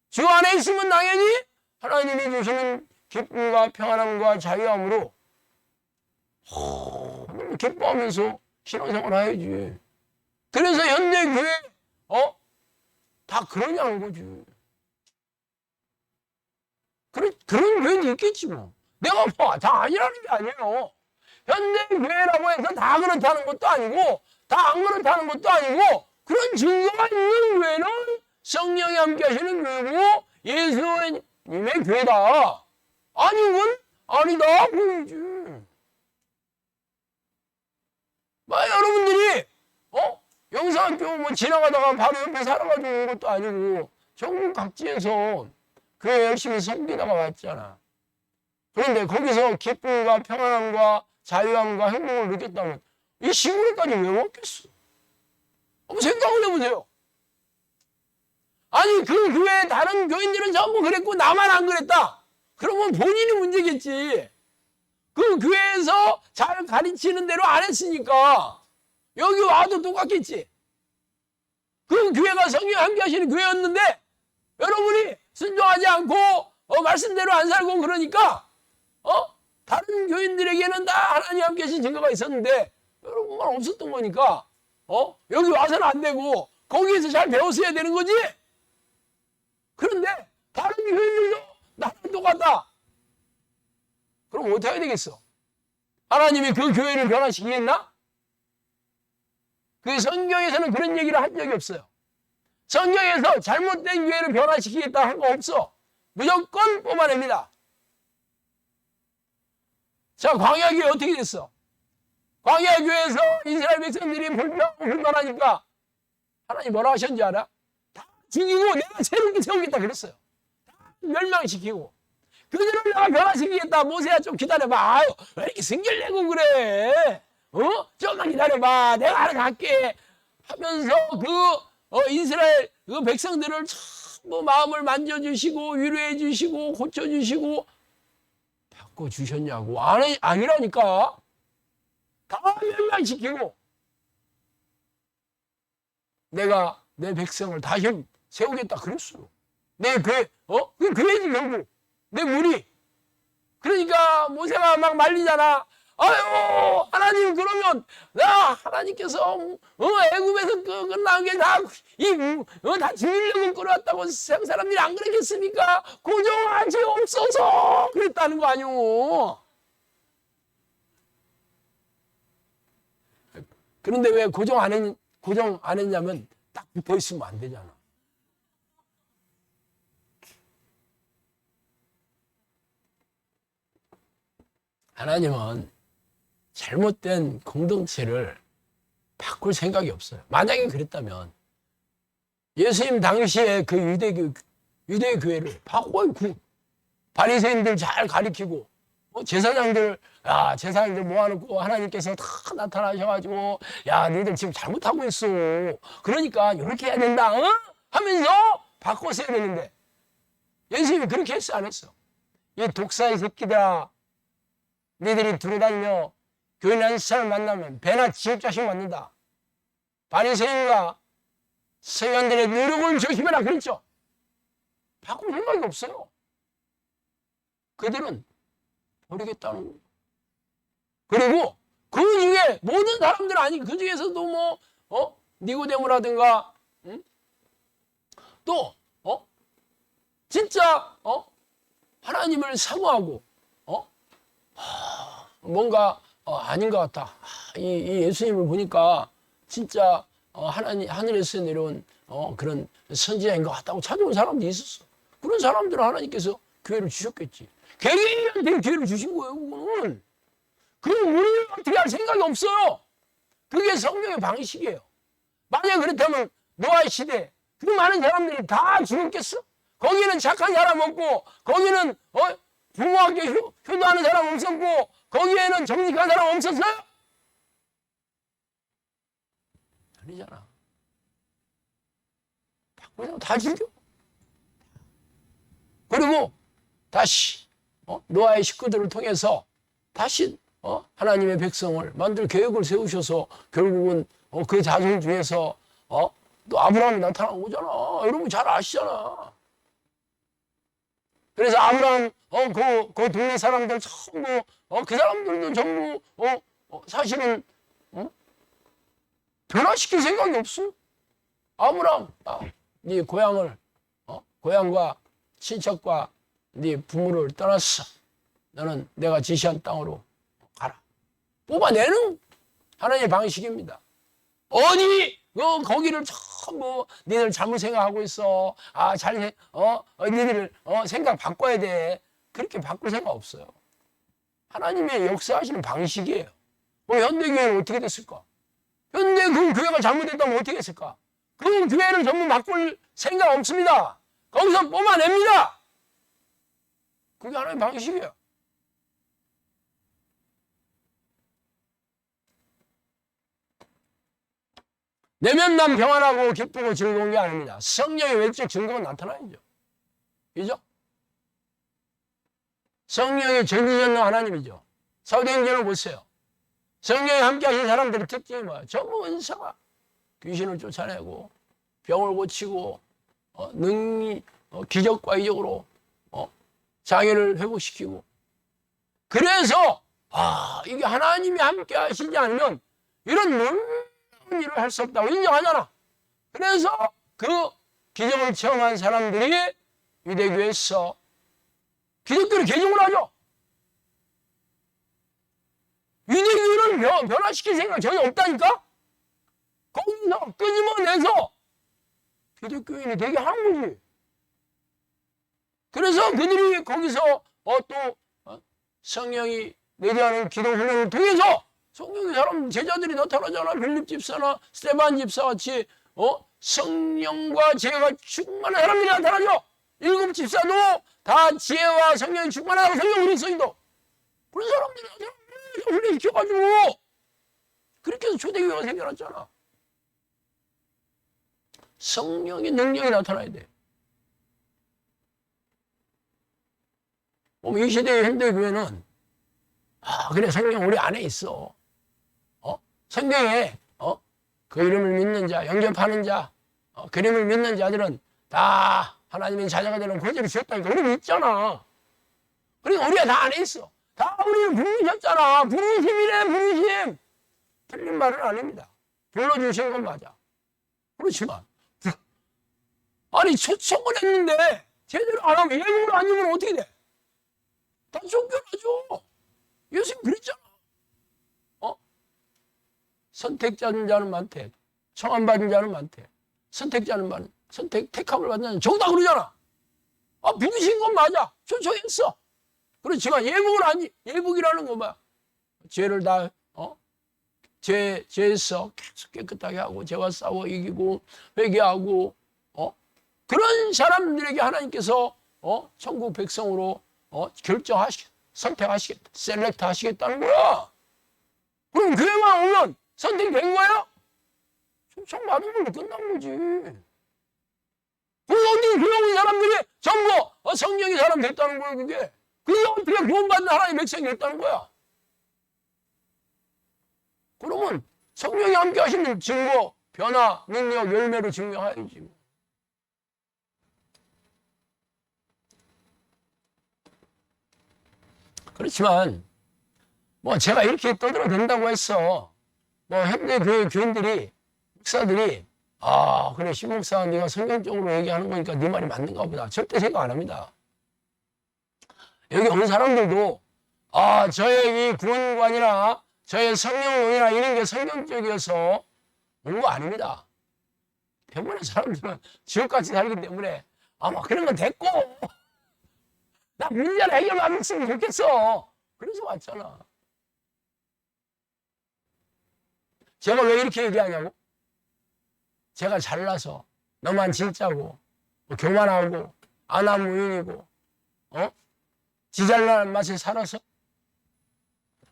주 안에 있으면 당연히 하나님이 주시는 기쁨과 평안함과 자유함으로 기뻐하면서 신앙생활 해야지. 그래서 현대 교회 다 그러냐는 거지. 그런 교회도 있겠지 뭐. 내가 다 아니라는 게 아니에요. 현대 교회라고 해서 다 그렇다는 것도 아니고 다 안 그렇다는 것도 아니고 그런 증거가 있는 교회는 성령이 함께 하시는 교회고 예수님의 교회다. 아니면 아니다 보이지. 여러분들이 영상학교 지나가다가 바로 옆에 살아가지고 온 것도 아니고 전국 각지에서 교회 열심히 섬기다가 왔잖아. 그런데 거기서 기쁨과 평안함과 자유함과 행복을 느꼈다면 이 시골에까지 왜 왔겠어? 한번 생각을 해보세요. 아니 그 교회 다른 교인들은 전부 그랬고 나만 안 그랬다. 그러면 본인이 문제겠지. 그 교회에서 잘 가르치는 대로 안 했으니까 여기 와도 똑같겠지. 그 교회가 성령이 함께 하시는 교회였는데 여러분이 순종하지 않고 말씀대로 안 살고 그러니까 다른 교인들에게는 다 하나님 함께 하신 증거가 있었는데 여러분만 없었던 거니까 여기 와서는 안 되고 거기에서 잘 배웠어야 되는 거지. 그런데 다른 교인들도 나랑 똑같다. 그럼 어떻게 해야 되겠어? 하나님이 그 교회를 변화시키겠나? 그 성경에서는 그런 얘기를 한 적이 없어요. 성경에서 잘못된 교회를 변화시키겠다 한 거 없어. 무조건 뽑아냅니다. 자, 광야교회 어떻게 됐어? 광야교회에서 이스라엘 백성들이 불평하고 불만하니까 하나님 뭐라 하셨는지 알아? 다 죽이고 내가 새롭게 세우겠다 그랬어요. 멸망시키고 그들을 내가 변화시키겠다. 모세야 좀 기다려봐. 아유, 왜 이렇게 승질내고 그래? 좀만 기다려봐. 내가 알아갈게 하면서 이스라엘 그 백성들을 참 마음을 만져주시고 위로해 주시고 고쳐주시고 바꿔주셨냐고. 아니라니까. 다 멸망시키고 내가 내 백성을 다시 세우겠다 그랬어요. 내 교회, 그 교회지 결국. 내 무리. 그러니까 모세가 막 말리잖아. 아유, 하나님, 그러면, 하나님께서, 애굽에서 끝난 게 다 죽이려고 끌어왔다고 세상 사람들이 안 그랬겠습니까? 고정하지 없어서 그랬다는 거 아니오. 그런데 왜 고정 안 했냐면 딱 붙어 있으면 안 되잖아. 하나님은 잘못된 공동체를 바꿀 생각이 없어요. 만약에 그랬다면 예수님 당시에 그 유대 교회를 바꿔 바리새인들 잘 가리키고 제사장들 모아놓고 하나님께서 다 나타나셔가지고 야 너희들 지금 잘못하고 있어. 그러니까 이렇게 해야 된다. 하면서 바꿔서 해야 되는데 예수님이 그렇게 했어 안 했어? 이 독사의 새끼들아, 너희들이 들어다니며 교회 나는 사람 만나면 배나 지옥 자식 맞는다. 바리새인과 서기관들의 노력을 조심해라 그랬죠. 바꿀 생각이 없어요. 그들은 버리겠다는 거예요. 그리고 그 중에 모든 사람들 아니 그 중에서도 니고데모라든가 또 진짜 하나님을 사모하고 뭔가 아닌 것 같다. 이 예수님을 보니까 진짜 하늘에서 내려온 그런 선지자인 것 같다고 찾아온 사람들이 있었어. 그런 사람들은 하나님께서 기회를 주셨겠지. 개개인한테 기회를 주신 거예요. 그거는. 그럼 우리는 어떻게 할 생각이 없어요. 그게 성령의 방식이에요. 만약 그렇다면 노아의 시대 그 많은 사람들이 다 죽었겠어? 거기는 착한 사람 없고 거기는 부모에게 효도하는 사람 없었고 거기에는 정직한 사람 없었어요? 아니잖아. 바꾸면 다 죽여. 그리고 다시 노아의 식구들을 통해서 다시 하나님의 백성을 만들 계획을 세우셔서 결국은 그 자손 중에서 또 아브라함이 나타나고 오잖아. 여러분 잘 아시잖아. 그래서 아브라함 그 동네 사람들 전부 그 사람들도 전부 사실은 변화시킬 생각이 없어. 아브라함 네 고향과 친척과 네 부모를 떠났어. 너는 내가 지시한 땅으로 가라. 뽑아내는 하나님의 방식입니다. 어디 거기를 전부 니들 잘못 생각하고 있어. 니들 생각 바꿔야 돼. 그렇게 바꿀 생각 없어요. 하나님의 역사하시는 방식이에요. 현대교회는 어떻게 됐을까? 현대 그 교회가 잘못됐다면 어떻게 했을까? 그 교회를 전부 바꿀 생각 없습니다. 거기서 뽑아냅니다. 그게 하나님의 방식이에요. 내면만 평안하고 기쁘고 즐거운 게 아닙니다. 성령의 외적 증거가 나타나야죠. 그죠? 성령의 전지전능 하나님이죠. 사도행전을 보세요. 성령에 함께 하신 사람들의 특징이 뭐야? 전부 은사가 귀신을 쫓아내고 병을 고치고 능히 기적과 이적으로 장애를 회복시키고 그래서 이게 하나님이 함께 하시지 않으면 이런 놀라운 일을 할 수 없다고 인정하잖아. 그래서 그 기적을 체험한 사람들이 유대교에서 기독교를 개종을 하죠. 유대교를 변화시킬 생각 전혀 없다니까? 거기서 끄집어내서 기독교인이 되게 하는 거지. 그래서 그들이 거기서 또 성령이 내재하는 기도 훈련을 통해서 성령의 사람 제자들이 나타나잖아. 빌립 집사나 스테반 집사 같이 성령과 지혜가 충만한 사람들이 나타나죠. 일곱 집사도 다 지혜와 성령이 충만하다고 성경 그리스도인도 그런 사람들이 훈련시켜가지고 그렇게 해서 초대교회가 생겨났잖아. 성령의 능력이 나타나야 돼. 이 시대의 현대교회는 그래 성령 우리 안에 있어. 성경에 그 이름을 믿는 자, 영접하는 자, 그림을 믿는 자들은 다 하나님의 자녀가 되는 권세를 주셨다니까 우리 믿잖아. 그러니까 우리가 다 안에 있어. 다 우리를 부르셨잖아. 부르심이래 부르심. 틀린 말은 아닙니다. 불러주신 건 맞아. 그렇지만 아니 초청을 했는데 제대로 안 하면 예물을 안 주면 어떻게 돼? 다 쫓겨나죠. 예수님 그랬잖아. 선택받은 자는 많대. 청함받은 자는 많대. 선택자는 많은 택함을 받는 자는 적다 그러잖아. 부르신 건 맞아. 초청했어. 그렇지만 예복이라는 건 뭐야? 죄를 다 죄에서 계속 깨끗하게 하고 죄와 싸워 이기고 회개하고 그런 사람들에게 하나님께서 천국 백성으로 선택하시겠다. 셀렉트 하시겠다는 거야. 그럼 교회만 오면 선택된 거야? 초청받은 걸로 끝난 거지. 그래서 어디 교회 온 사람들이 전부 성령의 사람 됐다는 거야 그게. 그게 어떻게 구원받는 하나님의 백성이 됐다는 거야. 그러면 성령이 함께 하시는 증거, 변화, 능력, 열매로 증명해야지. 그렇지만 제가 이렇게 떠들어댄다고 해서 현대 교회 교인들이 목사들이 그래 신목사 네가 성경적으로 얘기하는 거니까 네 말이 맞는가 보다 절대 생각 안 합니다. 여기 온 사람들도 저의 이 구원관이나 저의 성령론이나 이런 게 성경적이어서 온 거 아닙니다. 대부분의 사람들은 지옥같이 살기 때문에 그런 건 됐고 나 문제를 해결하면 있으면 좋겠어. 그래서 왔잖아. 제가 왜 이렇게 얘기하냐고? 제가 잘나서 너만 진짜고 교만하고 안하무인이고 지잘난 맛에 살아서?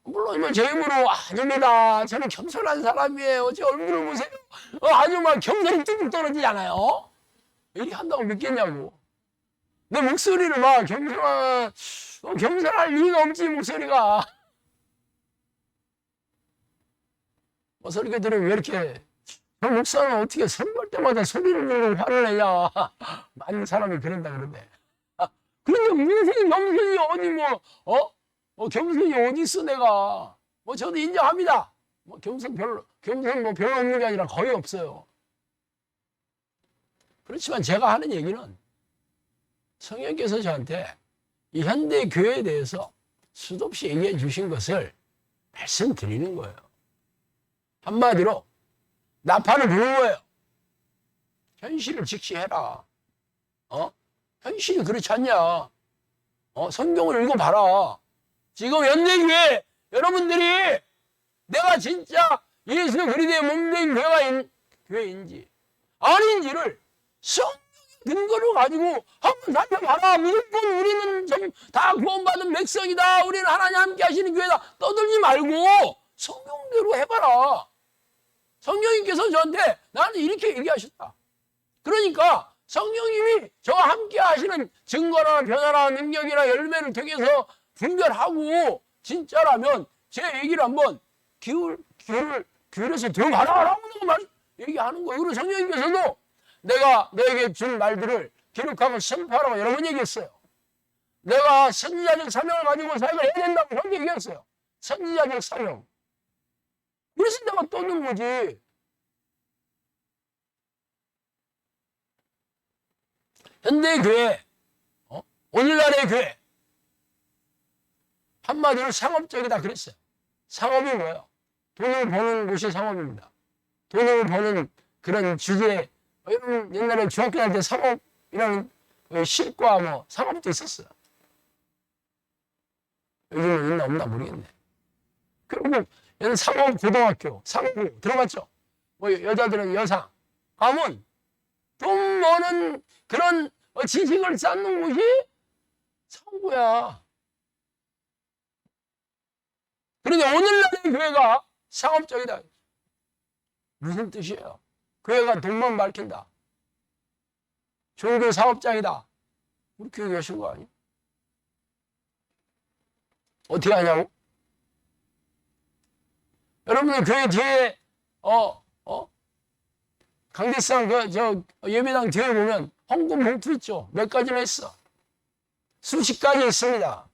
물론 제 힘으로 아닙니다. 저는 겸손한 사람이에요. 제 얼굴을 보세요. 아주 막 겸손이 뚝뚝 떨어지잖아요. 이렇게 한다고 믿겠냐고. 내 목소리를 막 겸손할 리가 없지 목소리가. 소리가 들으면 왜 이렇게 저 목사는 어떻게 선거할 때마다 소리를 내고 화를 내냐. 많은 사람이 그런다 그러는데. 그런데 무슨 겸손이 어디 겸손이 어디 있어 내가. 저도 인정합니다. 겸손 별로 없는 게 아니라 거의 없어요. 그렇지만 제가 하는 얘기는 성령께서 저한테 이 현대 교회에 대해서 수도 없이 얘기해 주신 것을 말씀드리는 거예요. 한마디로 나팔을 부는 거예요. 현실을 직시해라. 현실이 그렇지 않냐. 성경을 읽어봐라. 지금 현대교회 여러분들이 내가 진짜 예수 그리스도의 몸된 교회인지 아닌지를 성경의 근거를 가지고 한번 살펴봐라. 무조건 우리는 다 구원받은 백성이다. 우리는 하나님 함께 하시는 교회다. 떠들지 말고 성경대로 해봐라. 성령님께서 저한테 나는 이렇게 얘기하셨다. 그러니까 성령님이 저와 함께 하시는 증거나 변화나 능력이나 열매를 통해서 분별하고 진짜라면 제 얘기를 한번 기울여서 들어봐라 라고 얘기하는 거예요. 그리고 성령님께서도 내가 너에게 준 말들을 기록하고 선포하라고 여러 번 얘기했어요. 내가 선지자적 사명을 가지고 사역을 해야 된다고 그렇게 얘기했어요. 선지자적 사명. 그래서 내가 떠는 거지. 현대교회, 오늘날의 교회, 한마디로 상업적이다 그랬어요. 상업이 뭐예요? 돈을 버는 곳이 상업입니다. 돈을 버는 그런 주제, 여러분 옛날에 중학교 다닐 때 상업이라는 실과 상업도 있었어요. 요즘은 있나 없나 모르겠네. 그리고 얘는 상업 고등학교, 상고 들어갔죠? 여자들은 여상, 가면 돈 버는 그런 지식을 쌓는 곳이 상구야. 그런데 오늘날의 교회가 상업적이다. 무슨 뜻이에요? 교회가 돈만 밝힌다. 종교 사업장이다. 그렇게 얘기하신 거 아니에요? 어떻게 하냐고? 여러분들 교회 뒤에 강대상 예배당 뒤에 보면 헌금 봉투 있죠? 몇 가지나 있어. 수십 가지 있습니다.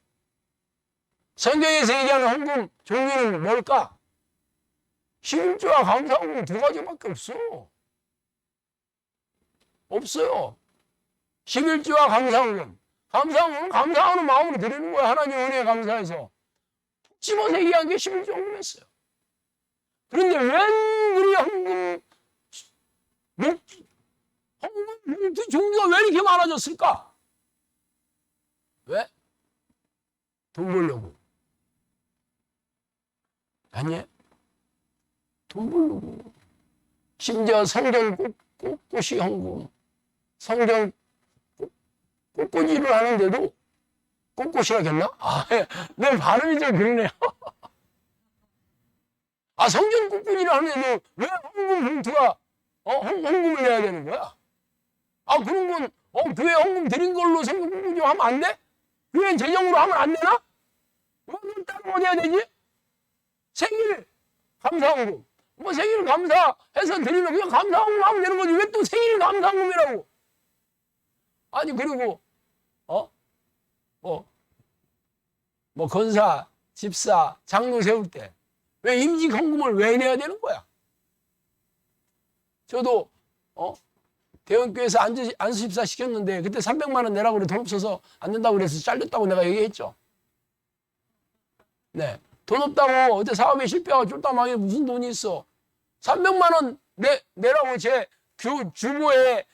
성경에서 얘기하는 헌금 종류는 뭘까? 11조와 감사헌금 두 가지밖에 없어. 없어요. 11조와 감사헌금. 감사헌금은 감사하는 마음으로 드리는 거야. 하나님 은혜에 감사해서. 푹 집어서 얘기한 게 11조 헌금했어요. 그런데 웬 헌금 봉투 종류가 왜 이렇게 많아졌을까? 왜? 돈 벌려고. 아니에요. 돈 벌려고. 심지어 성경 꼿꼿이 헌금. 성경 꼿꼿이를 하는데도 꼿꼿이라겠나? 내 발음이 좀 그러네요. 성경 꼿꼿이를 하는데도 왜 헌금 봉투가 헌금을 내야 되는 거야? 그런 건 교회 헌금 드린 걸로 성경 꼿꼿이 하면 안 돼? 교회 재정으로 하면 안 되나? 왜 그럼 따로 어디 해야 되지? 생일 감사헌금. 생일 감사해서 드리면 그냥 감사헌금 하면 되는 거지. 왜 또 생일 감사헌금이라고? 그리고, 건사, 집사, 장로 세울 때, 왜 임직 헌금을 왜 내야 되는 거야? 저도, 대원교회에서 안수 집사 시켰는데, 그때 300만 원 내라고 그래 돈 없어서 안 된다고 그래서 잘렸다고 내가 얘기했죠. 네. 돈 없다고 어제 사업에 실패하고 쫄딱망에 무슨 돈이 있어. 300만 원 내라고 제 주보에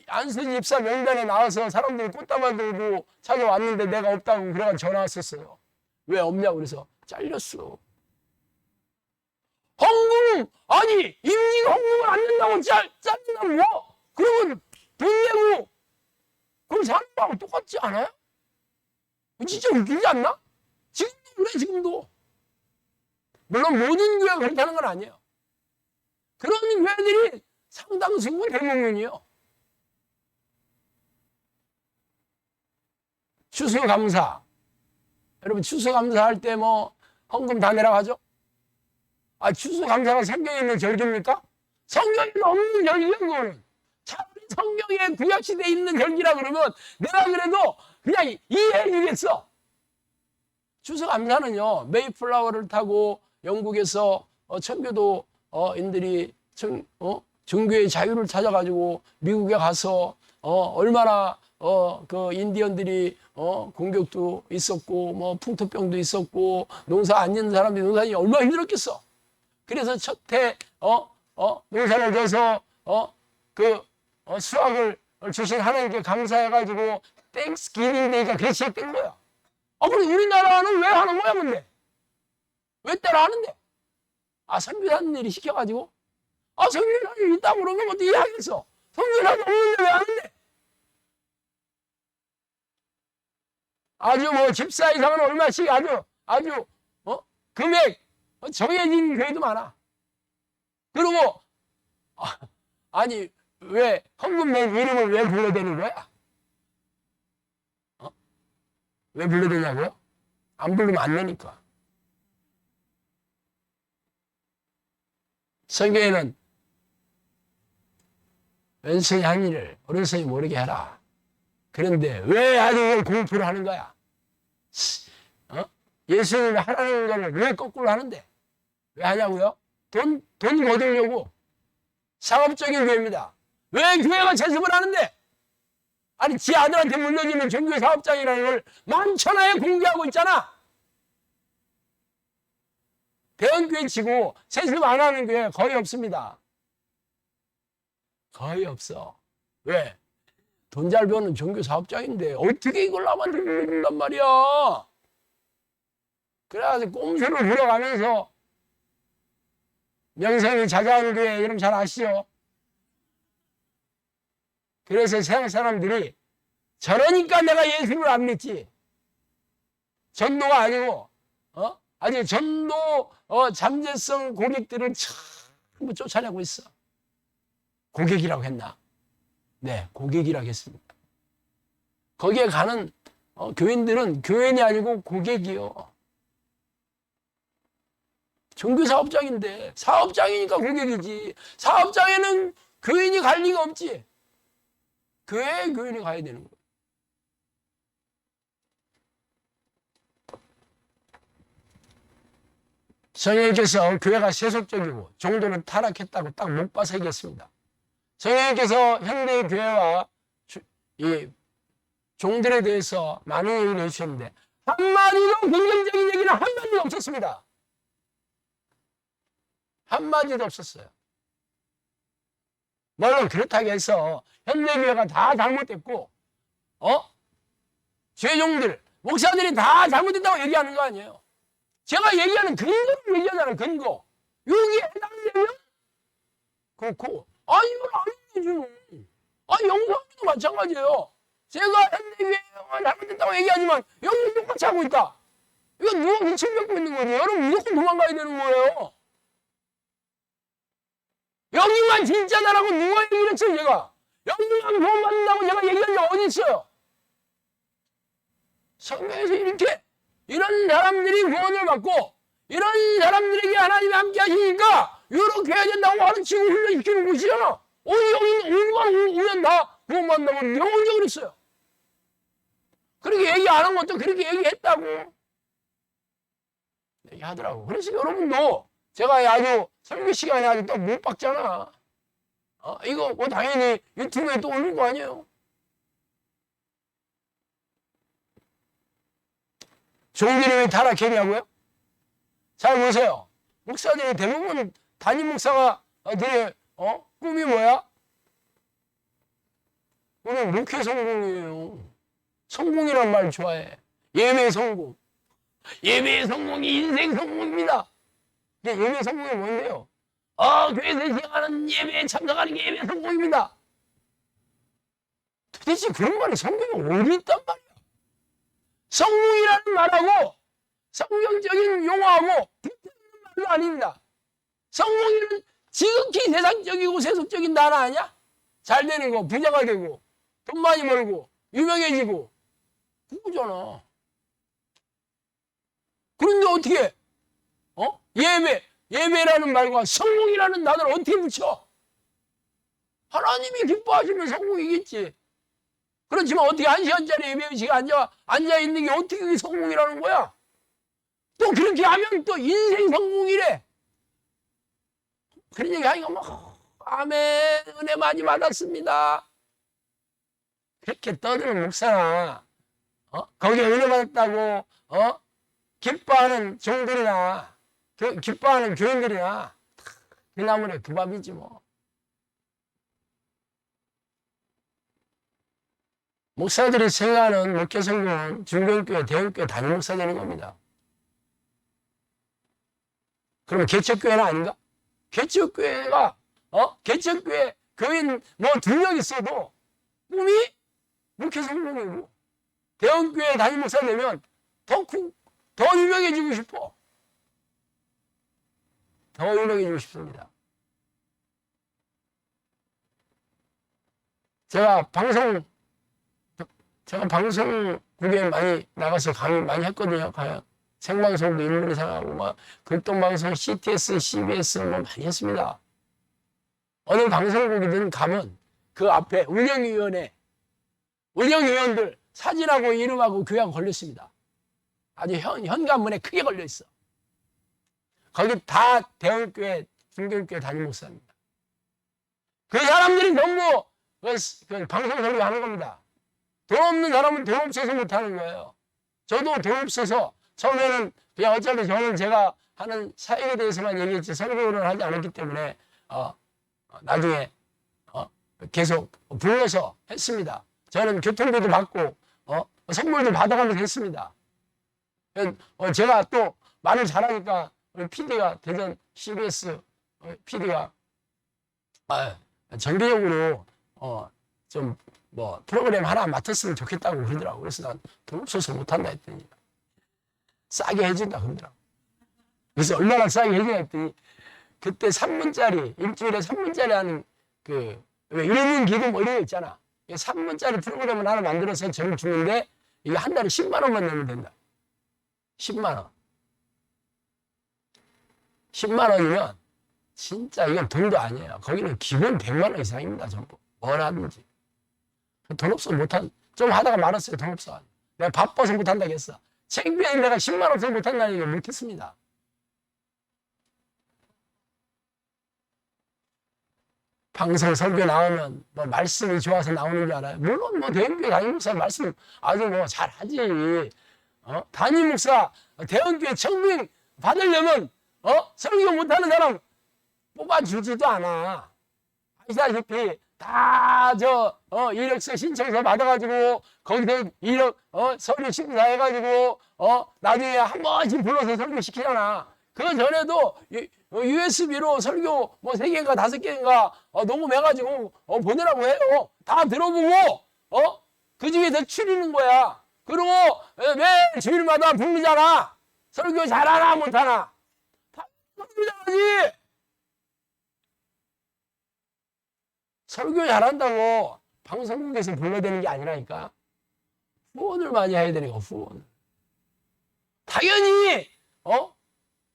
안수 집사 명단에 나와서 사람들이 꽃다발 들고 찾아왔는데 내가 없다고 그래가지고 전화 왔었어요. 왜 없냐고 그래서 잘렸어. 헌금 임직 헌금을 안 된다고 잘린다면 뭐? 그러면 돈 내고 그럼 사는 거하고 똑같지 않아요? 진짜 웃기지 않나? 지금도 그래 지금도. 물론 모든 교회가 그렇다는 건 아니에요. 그런 교회들이 상당수고 대부분이요. 추수감사. 여러분 추수감사할 때 헌금 다 내라고 하죠? 추수감사가 성경에 있는 절기입니까? 성경에 없는 절기야 그거는. 차라리 성경에 구약시대에 있는 절기라 그러면 내가 그래도 그냥 이해해 주겠어. 추수감사는요. 메이플라워를 타고 영국에서 청교도인들이 종교의 자유를 찾아가지고 미국에 가서 얼마나 그 인디언들이 공격도 있었고 풍토병도 있었고 농사 안 짓는 사람들이 농사짓기 얼마나 힘들었겠어. 그래서 첫해 농사를 져서 수확을 주신 하나님께 감사해가지고 땡스기빙 데이가 그렇게 시작된 거야. 그럼 우리나라는 왜 하는 거야 근데? 왜 따라 하는데? 선교사님들이 시켜가지고 선교사님이 있다고 그러면 어떻게 하겠어? 선교사님 없는데 왜 하는데? 아주 집사 이상은 얼마씩 아주 금액 정해진 교회도 많아. 그리고 왜 헌금 낸 이름을 왜 불러대는 거야? 왜 불러대냐고요? 안 부르면 안 내니까. 성경에는 왼손이 한 일을 오른손이 모르게 해라. 그런데 왜 아직 공포를 하는 거야? 예수님이 하라는 거를 왜 거꾸로 하는데? 왜 하냐고요? 돈 거두려고. 상업적인 교회입니다. 왜 교회가 재습을 하는데? 지 아들한테 물려주는 종교 사업장이라는 걸 만천하에 공개하고 있잖아. 대형교회 치고 세습 안 하는 교회 거의 없습니다. 거의 없어. 왜? 돈 잘 버는 종교 사업장인데 어떻게 이걸 남한테 물려준단 말이야. 그래가지고 꼼수를 부려가면서 명성이 자자한 교회 여러분 잘 아시죠? 그래서 세상 사람들이 저러니까 내가 예수를 안 믿지. 전도가 아니고 아주 전도 잠재성 고객들을 전부 쫓아내고 있어. 고객이라고 했나? 네, 고객이라고 했습니다. 거기에 가는 교인들은 교인이 아니고 고객이요. 종교사업장인데 사업장이니까 고객이지. 사업장에는 교인이 갈 리가 없지. 교회에 교인이 가야 되는 거예요. 성령님께서 교회가 세속적이고 종교는 타락했다고 딱 못 봐서 얘기했습니다. 성령님께서 현대의 교회와 이 종들에 대해서 많은 얘기를 해주셨는데 한마디도 긍정적인 얘기는 한마디도 없었습니다. 한마디도 없었어요. 물론 그렇다고 해서 현대교회가 다 잘못됐고 죄종들, 목사들이 다 잘못됐다고 얘기하는 거 아니에요. 제가 얘기하는 근거를 얘기하잖아요. 근거. 여기에 해당되면 그렇고 이건 아니지. 영상도 마찬가지예요. 제가 현대교회가 잘못됐다고 얘기하지만 여기 똑같이 하고 있다. 이건 누가 미친 뱉고 있는 거지. 여러분 무조건 도망가야 되는 거예요. 여기만 진짜다라고 누가 얘기를 했어요, 제가? 여기만 구원받는다고 제가 얘기한 적 어디 있어요? 성경에서 이렇게 이런 사람들이 구원을 받고 이런 사람들에게 하나님이 함께 하시니까 이렇게 해야 된다고 가르치고 훈련시키는 곳이잖아. 여기 오만 오면 다 구원받는다고 내가 언제 그랬어요? 그렇게 얘기 안 한 것도 그렇게 얘기했다고 얘기하더라고. 그래서 여러분도 제가 아주 설교 시간에 아주 또 못 박잖아. 이거 뭐 당연히 유튜브에 또 올릴 거 아니에요. 종들이 왜 타락했냐고요? 잘 보세요. 목사들이 대부분 담임 목사가 꿈이 뭐야? 꿈이 목회 성공이에요. 성공이란 말 좋아해. 예배 성공. 예배 성공이 인생 성공입니다. 예배 성공이 뭔데요? 교회에서 시행하는 예배에 참석하는 게 예배 성공입니다. 도대체 그런 말이 성경에 어디 있단 말이야? 성공이라는 말하고 성경적인 용어하고 붙어있는 말도 아닙니다. 성공이는 지극히 세상적이고 세속적인 단어 아니야? 잘 되는 거, 부자가 되고 돈 많이 벌고 유명해지고 그거잖아. 그런데 어떻게 예배라는 말과 성공이라는 단어를 어떻게 붙여? 하나님이 기뻐하시면 성공이겠지. 그렇지만 어떻게 1시간짜리 예배 시간 앉아있는 게 어떻게 그게 성공이라는 거야? 또 그렇게 하면 또 인생 성공이래. 그런 얘기 하니까 아멘, 은혜 많이 받았습니다. 그렇게 떠드는 목사나, 거기에 은혜 받았다고, 기뻐하는 종들이나, 기뻐하는 교인들이나, 그 나물에 그 밥이지 뭐. 목사들이 생각하는 목회 성공은 중견교회, 대형교회 담임 목사 되는 겁니다. 그러면 개척교회는 아닌가? 개척교회가, 개척교회 교인 뭐 2명 있어도 꿈이 목회 성공이고, 대형교회 담임 목사 되면 더 유명해지고 싶어. 더 유명해지고 싶습니다. 제가 방송국에 많이 나가서 강의 많이 했거든요. 생방송도 인문이상하고 막 극동방송, CTS, CBS 뭐 많이 했습니다. 어느 방송국이든 가면 그 앞에 운영위원들 사진하고 이름하고 교회하고 걸렸습니다. 아주 현관문에 크게 걸려 있어. 거기 다 대형교회, 중견교회 담임 목사입니다. 그 사람들이 전부 그 방송 설교하는 겁니다. 돈 없는 사람은 돈 없어서 못하는 거예요. 저도 돈 없어서 처음에는 그냥 어차피 저는 제가 하는 사역에 대해서만 얘기했지 설교를 하지 않았기 때문에 나중에 계속 불러서 했습니다. 저는 교통비도 받고 선물도 받아가면서 했습니다. 제가 또 말을 잘하니까 우리 PD가 대전 CBS PD가 정기적으로 좀 뭐 프로그램 하나 맡았으면 좋겠다고 그러더라고. 그래서 난 돈 없어서 못한다 했더니 싸게 해준다 그러더라고. 그래서 얼마나 싸게 해주냐 했더니 그때 3분짜리 일주일에 3분짜리 하는 그 왜 1분 기금 뭐 이런 거 있잖아. 3분짜리 프로그램을 하나 만들어서 저를 주는데 이게 한 달에 10만 원만 내면 된다. 10만 원. 10만 원이면 진짜 이건 돈도 아니에요. 거기는 기본 100만 원 이상입니다. 전부. 뭘 하든지. 돈 없어 못한, 좀 하다가 말았어요. 돈 없어. 내가 바빠서 못한다고 했어. 창피해 내가 10만 원 없어서 못한다는 얘기 못했습니다. 방송 설교 나오면 뭐 말씀이 좋아서 나오는 줄 알아요. 물론 뭐 대형교회 담임 목사 말씀 아주 뭐 잘하지. 담임 목사 대형교회 청빙 받으려면 설교 못하는 사람 뽑아주지도 않아. 아시다시피 다 이력서 신청서 받아가지고 거기서 이력 서류 심사해가지고 나중에 한 번씩 불러서 설교 시키잖아. 그 전에도 USB로 설교 뭐 3개인가 5개인가 녹음해가지고 보내라고 해요. 다 들어보고 그 중에 더 추리는 거야. 그리고 매 주일마다 부르잖아. 설교 잘하나 못하나. 다 설교 잘하지. 설교 잘한다고 방송국에서 불러대는 게 아니라니까. 후원을 많이 해야 되는 거, 후원. 당연히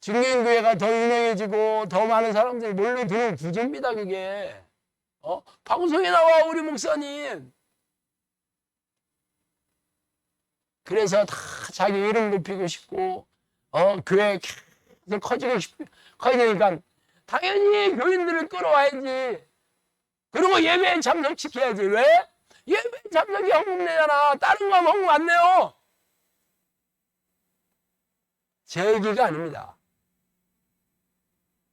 중견교회가 더 유명해지고 더 많은 사람들이 몰려드는 구조입니다, 그게. 방송에 나와, 우리 목사님. 그래서 다 자기 이름 높이고 싶고, 교회 계속 커지고 싶고, 커지니까 당연히 교인들을 끌어와야지. 그리고 예배에 참석시켜야지. 왜? 예배에 참석이 헌금 내잖아. 다른 거 하면 헌금 안 내요. 제 얘기가 아닙니다.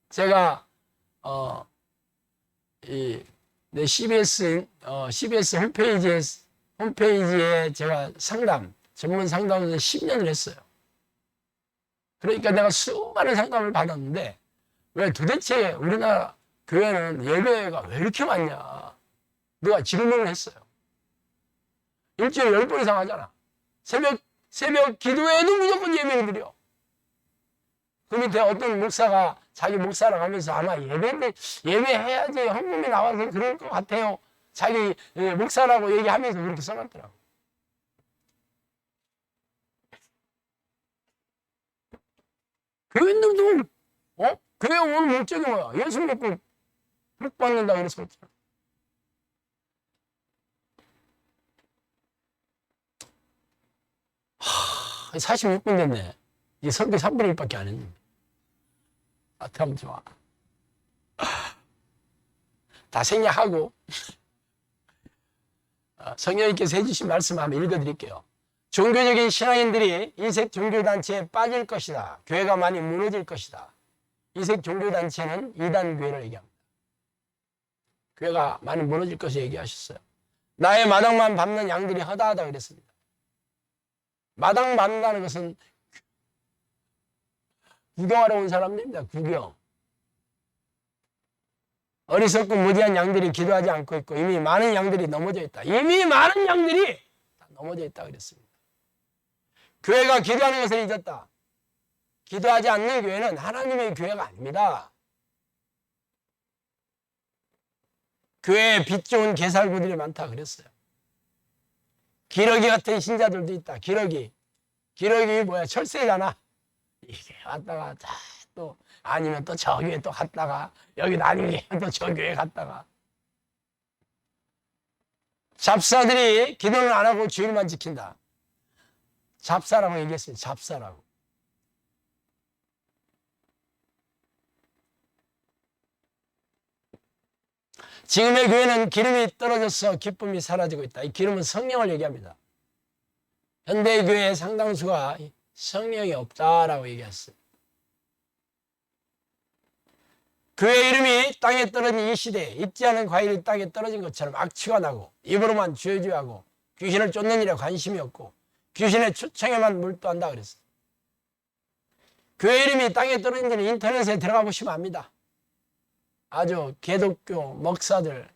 제가 내 CBS 홈페이지에 제가 전문 상담을 10년을 했어요. 그러니까 내가 수많은 상담을 받았는데 왜 도대체 우리나라 교회는 예배가 왜 이렇게 많냐? 내가 질문을 했어요. 일주일에 10번 이상 하잖아. 새벽 기도회에도 무조건 예배를 드려. 그 밑에 어떤 목사가 자기 목사랑 하면서 아마 예배해야지 헌금이 나와서 그럴 것 같아요. 자기 목사라고 얘기하면서 그렇게 써놨더라고. 교인들도 교회 오는 목적이 뭐야? 예수 믿고 복 받는다 그래서 그렇잖아. 46분 됐네. 이제 설교 3분의 1밖에 안 했는데. 참 좋아. 다 생략하고 성령님께서 해주신 말씀 한번 읽어드릴게요. 종교적인 신앙인들이 이색 종교단체에 빠질 것이다. 교회가 많이 무너질 것이다. 이색 종교단체는 이단교회를 얘기합니다. 교회가 많이 무너질 것을 얘기하셨어요. 나의 마당만 밟는 양들이 허다하다 그랬습니다. 마당 밟는다는 것은 구경하러 온 사람들입니다. 구경. 어리석고 무지한 양들이 기도하지 않고 있고 이미 많은 양들이 넘어져 있다. 이미 많은 양들이 다 넘어져 있다 그랬습니다. 교회가 기도하는 것을 잊었다. 기도하지 않는 교회는 하나님의 교회가 아닙니다. 교회에 빛 좋은 개살구들이 많다 그랬어요. 기러기 같은 신자들도 있다. 기러기 뭐야? 철새잖아. 이게 왔다가 또 아니면 또 저 교회 또 갔다가 여기 아니면 또 저 교회 갔다가 잡사들이 기도를 안 하고 주일만 지킨다. 잡사라고 얘기했어요. 잡사라고. 지금의 교회는 기름이 떨어져서 기쁨이 사라지고 있다. 이 기름은 성령을 얘기합니다. 현대 교회의 상당수가 성령이 없다라고 얘기했어요. 교회 이름이 땅에 떨어진 이 시대에 익지 않은 과일이 땅에 떨어진 것처럼 악취가 나고 입으로만 주여주여하고 귀신을 쫓는 일에 관심이 없고 귀신의 초청에만 몰두한다 그랬어요. 교회 이름이 땅에 떨어진지는 인터넷에 들어가 보시면 압니다. 아주 개독교 목사들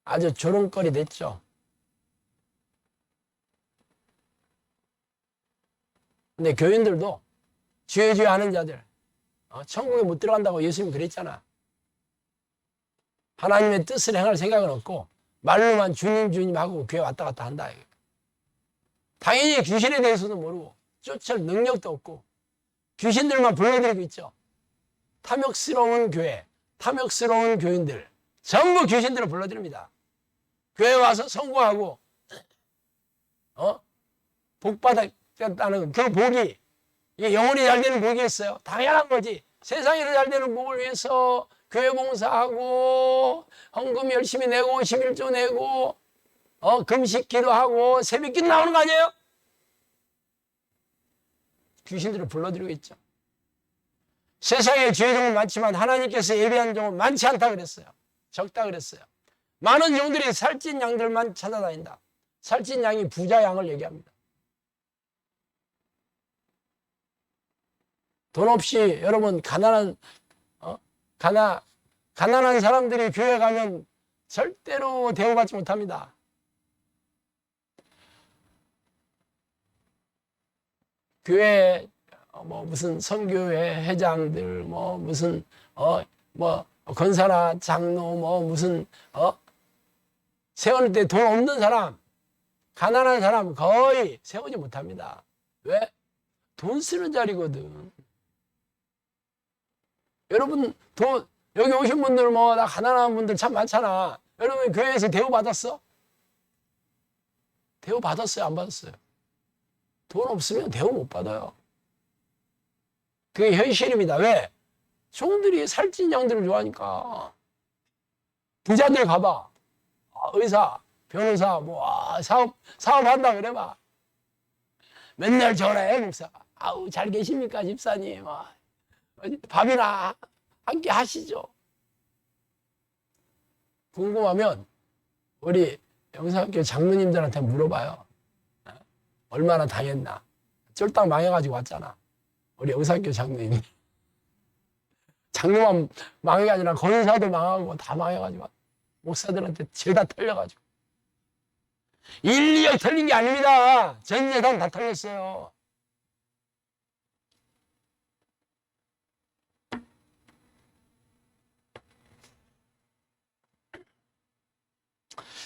아주 조롱거리 됐죠. 근데 교인들도 주여 주여 하는 자들 천국에 못 들어간다고 예수님이 그랬잖아. 하나님의 뜻을 행할 생각은 없고 말로만 주님 주님 하고 교회 왔다 갔다 한다. 당연히 귀신에 대해서도 모르고 쫓을 능력도 없고 귀신들만 불러들이고 있죠. 탐욕스러운 교회, 탐욕스러운 교인들 전부 귀신들을 불러들입니다. 교회 와서 성공하고 복 받았다는 그 복이 이게 영혼이 잘 되는 복이겠어요? 당연한 거지. 세상에서 잘 되는 복을 위해서 교회 봉사하고 헌금 열심히 내고 11조 내고 금식 기도하고 새벽 기도 나오는 거 아니에요? 귀신들을 불러들이고 있죠. 세상에 주의 종은 많지만 하나님께서 예비한 종은 많지 않다 그랬어요. 적다 그랬어요. 많은 종들이 살찐 양들만 찾아다닌다. 살찐 양이 부자 양을 얘기합니다. 돈 없이 여러분 가난한 사람들이 교회 가면 절대로 대우받지 못합니다. 교회 무슨 선교회 회장들 무슨 권사나 장로 무슨 세우는 데 돈 없는 사람 가난한 사람 거의 세우지 못합니다. 왜? 돈 쓰는 자리거든. 여러분 여기 오신 분들 나 가난한 분들 참 많잖아. 여러분 교회에서 대우 받았어? 대우 받았어요? 안 받았어요? 돈 없으면 대우 못 받아요. 그게 현실입니다. 왜? 종들이 살찐 양들을 좋아하니까. 부자들 가봐. 의사, 변호사, 사업한다 그래봐. 맨날 전화해, 목사가. 아우, 잘 계십니까, 집사님? 밥이나 함께 하시죠. 궁금하면 우리 영상학교 장로님들한테 물어봐요. 얼마나 당했나. 쫄딱 망해가지고 왔잖아. 우리 영상학교 장로님. 장로만 망한 게 아니라 권사도 망하고 다 망해가지고 왔. 목사들한테 죄다 털려가지고. 1, 2억 털린 게 아닙니다. 전 재산 다 털렸어요.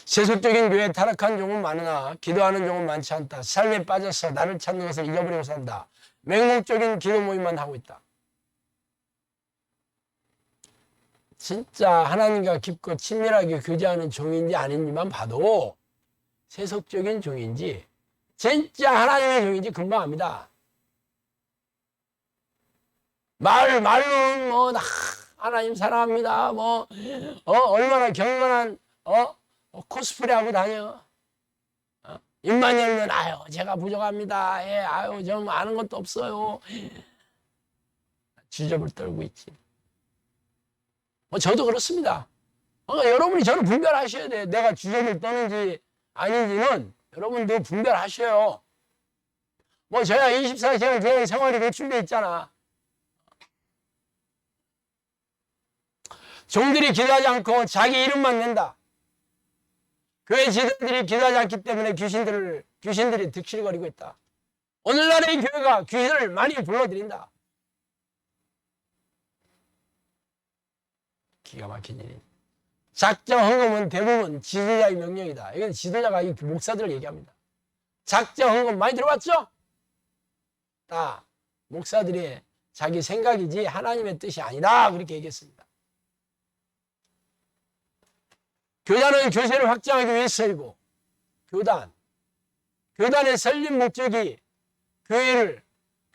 세속적인 교회에 타락한 종은 많으나 기도하는 종은 많지 않다. 삶에 빠져서 나를 찾는 것을 잊어버리고 산다. 맹목적인 기도 모임만 하고 있다. 진짜 하나님과 깊고 친밀하게 교제하는 종인지 아닌지만 봐도 세속적인 종인지 진짜 하나님의 종인지 금방 압니다. 말로는 하나님 사랑합니다. 얼마나 경건한 코스프레 하고 다녀. 입만 열면 제가 부족합니다. 좀 아는 것도 없어요. 주접을 떨고 있지. 저도 그렇습니다. 여러분이 저를 분별하셔야 돼요. 내가 주접을 떠는지 아닌지는 여러분도 분별하셔요. 저야 24시간 교회 생활이 노출돼 있잖아. 종들이 기도하지 않고 자기 이름만 낸다. 교회 지도들이 기도하지 않기 때문에 귀신들이 득실거리고 있다. 오늘날의 교회가 귀신을 많이 불러들인다. 기가 막힌 일이. 작정 헌금은 대부분 지도자의 명령이다. 이건 지도자가 목사들을 얘기합니다. 작정 헌금 많이 들어봤죠? 다 목사들이 자기 생각이지 하나님의 뜻이 아니다. 그렇게 얘기했습니다. 교단은 교세를 확장하기 위해서이고 교단의 설립 목적이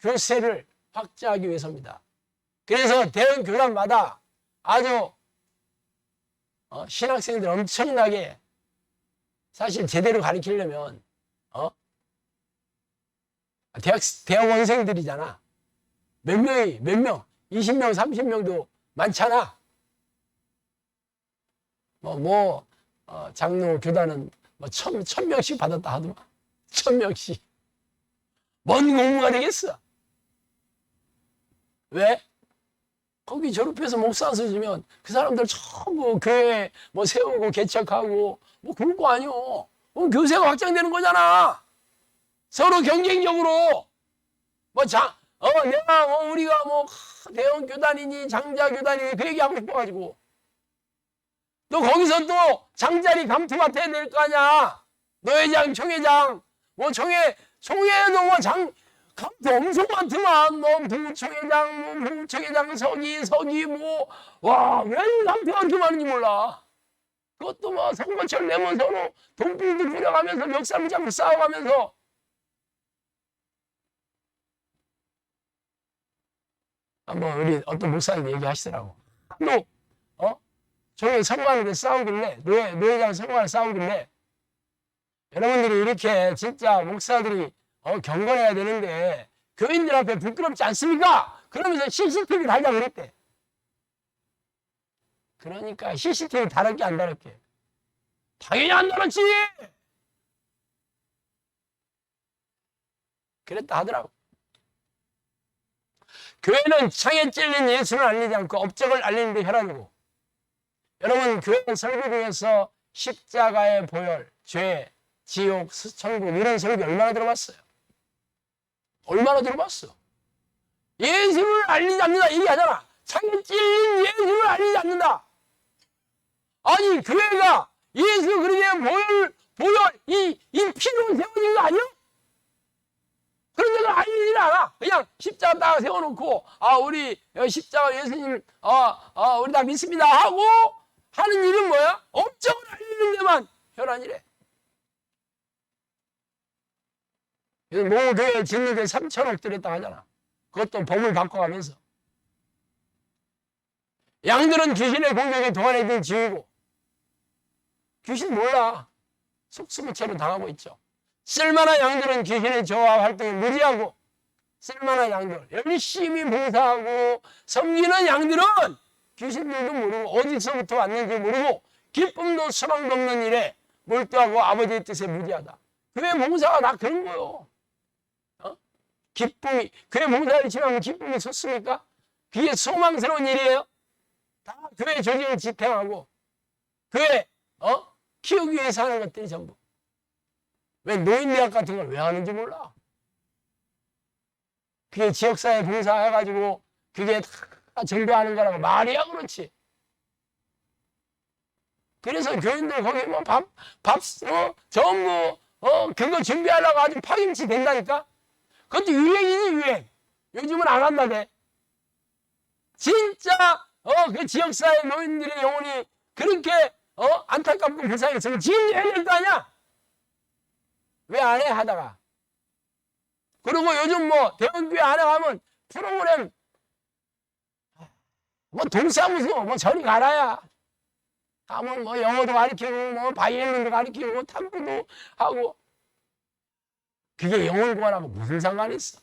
교세를 확장하기 위해서입니다. 그래서 대형 교단마다 아주 신학생들 엄청나게 사실 제대로 가르치려면 대학원생들이잖아. 몇 명 20명 30명도 많잖아. 장로 교단은 1000명씩 받았다 하더만. 1000명씩. 뭔 공부가 되겠어? 왜? 거기 졸업해서 목사 쓰시면 그 사람들 전부 교회 뭐 세우고 개척하고 뭐 그럴 거 아니요. 그럼 교세가 확장되는 거잖아. 서로 경쟁적으로 내가 우리가 대형 교단이니 장자 교단이니 그 얘기하고 싶어가지고 또 거기서 또 장자리 감투 맡아야 될 거 아니야. 노회장, 총회장, 총회도 감투 엄청 많더만. 부총회장, 부총회장 서기, 왜 감투가 그렇게 많은지 몰라. 그것도 선거철 내면 서로 돈줄도 부려가면서 멱살 잡고 싸워가면서. 한번 우리 어떤 목사님 얘기하시더라고. 총회 선거하는데 싸우길래, 노회장 선거하는데 싸우길래, 여러분들이 이렇게 진짜 목사들이 경건해야 되는데 교인들 앞에 부끄럽지 않습니까? 그러면서 CCTV 달자 그랬대. 그러니까 CCTV 달았게 안 달았게? 당연히 안 달았지. 그랬다 하더라고. 교회는 창에 찔린 예수를 알리지 않고 업적을 알리는 데 혈안이고, 여러분 교회 설교 중에서 십자가의 보혈, 죄, 지옥, 천국 이런 설교 얼마나 들어봤어요? 얼마나 들어봤어? 예수를 알리지 않는다 얘기하잖아. 창에 찔린 예수를 알리지 않는다. 아니 교회가 예수 그렇게 보혈 이 피로 세워진 거 아니야? 그런 데를 알리지 않아. 그냥 십자가 딱 세워놓고 우리 십자가 예수님 우리 다 믿습니다 하고 하는 일은 뭐야? 업적을 알리는 데만 혈안이래. 모교회 짓는데 3천억 들였다 하잖아. 그것도 법을 바꿔가면서. 양들은 귀신의 공격에 동안에 지우고, 귀신 몰라. 속수무책으로 당하고 있죠. 쓸만한 양들은 귀신의 저하 활동에 무지하고, 쓸만한 양들, 열심히 봉사하고 섬기는 양들은 귀신들도 모르고 어디서부터 왔는지 모르고 기쁨도 소망도 없는 일에 몰두하고 아버지의 뜻에 무지하다. 교회 봉사가 다 그런 거요. 기쁨이, 교회 봉사를 지나면 기쁨이 솟습니까? 그게 소망스러운 일이에요. 다 교회 조직을 지탱하고 교회 키우기 위해서 하는 것들이 전부. 왜 노인대학 같은 걸 왜 하는지 몰라. 그게 지역사회 봉사해가지고 그게 다 전도하는 거라고 말이야 그렇지. 그래서 교인들 거기 전부 그거 준비하려고 아주 파김치 된다니까. 그것도 유행이지 유행. 요즘은 안 한다대. 진짜 그 지역사회 노인들의 영혼이 그렇게 안타깝고 불쌍했으면 지금 해야 될 거 아니야. 왜 안 해 하다가. 그리고 요즘 대원교회 안에 가면 프로그램 동사무소 저리 가라야. 가면 영어도 가르치고 바이올린도 가르치고 탐구도 하고. 그게 영혼 구원하고 무슨 상관이 있어?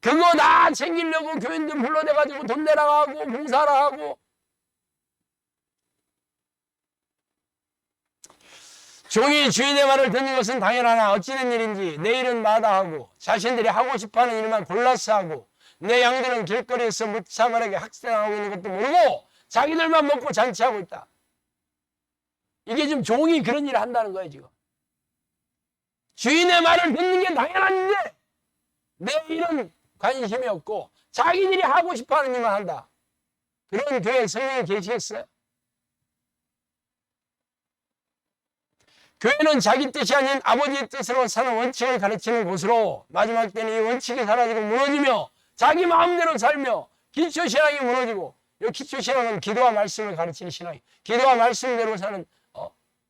그거 다 챙기려고 교인들 불러내가지고 돈 내라 하고 봉사라 하고. 종이 주인의 말을 듣는 것은 당연하나 어찌된 일인지 내일은 마다하고 자신들이 하고 싶어하는 일만 골라서 하고 내 양들은 길거리에서 무차별하게 학생하고 있는 것도 모르고 자기들만 먹고 잔치하고 있다. 이게 지금 종이 그런 일을 한다는 거예요 지금. 주인의 말을 듣는 게 당연한데 내 일은 관심이 없고 자기들이 하고 싶어하는 일만 한다. 그런 교회 성령이 계시겠어요? 교회는 자기 뜻이 아닌 아버지의 뜻으로 사는 원칙을 가르치는 곳으로 마지막 때는 이 원칙이 사라지고 무너지며 자기 마음대로 살며 기초신앙이 무너지고, 이 기초신앙은 기도와 말씀을 가르치는 신앙이, 기도와 말씀대로 사는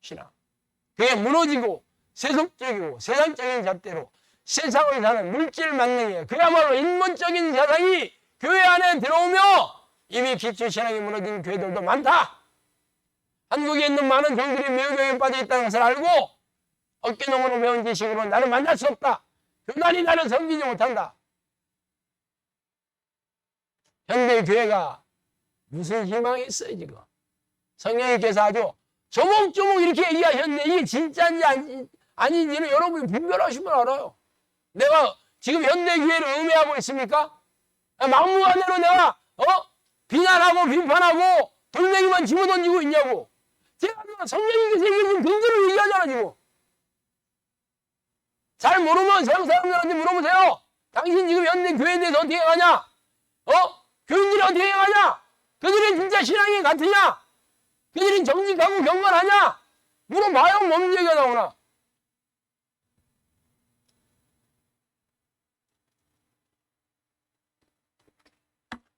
신앙. 그게 무너지고 세속적이고 세상적인 잣대로 세상을 사는 물질 만능이에요. 그야말로 인본적인 세상이 교회 안에 들어오며 이미 기초신앙이 무너진 교회들도 많다. 한국에 있는 많은 교회들이 매우경에 빠져 있다는 것을 알고 어깨너머로 배운 지식으로 나를 만날 수 없다. 교단이 나를 섬기지 못한다. 현대 교회가 무슨 희망이 있어요 지금. 성령님께서 아주 조목조목 이렇게 얘기하셨는데 이게 진짜인지 아닌지는 여러분이 분별하시면 알아요. 내가 지금 현대 교회를 음해하고 있습니까? 막무가내로 내가 비난하고 비판하고 돌멩이만 집어던지고 있냐고. 제가 성령님께서 얘기해준 근거를 얘기하잖아 지금. 잘 모르면 세상 사람들한테 물어보세요. 당신 지금 현대 교회에 대해서 어떻게 가냐? 교인들이 어떻게 가냐? 그들이 진짜 신앙이 같으냐? 그들이 정직하고 경건하냐? 물어봐요. 뭔 얘기가 나오나?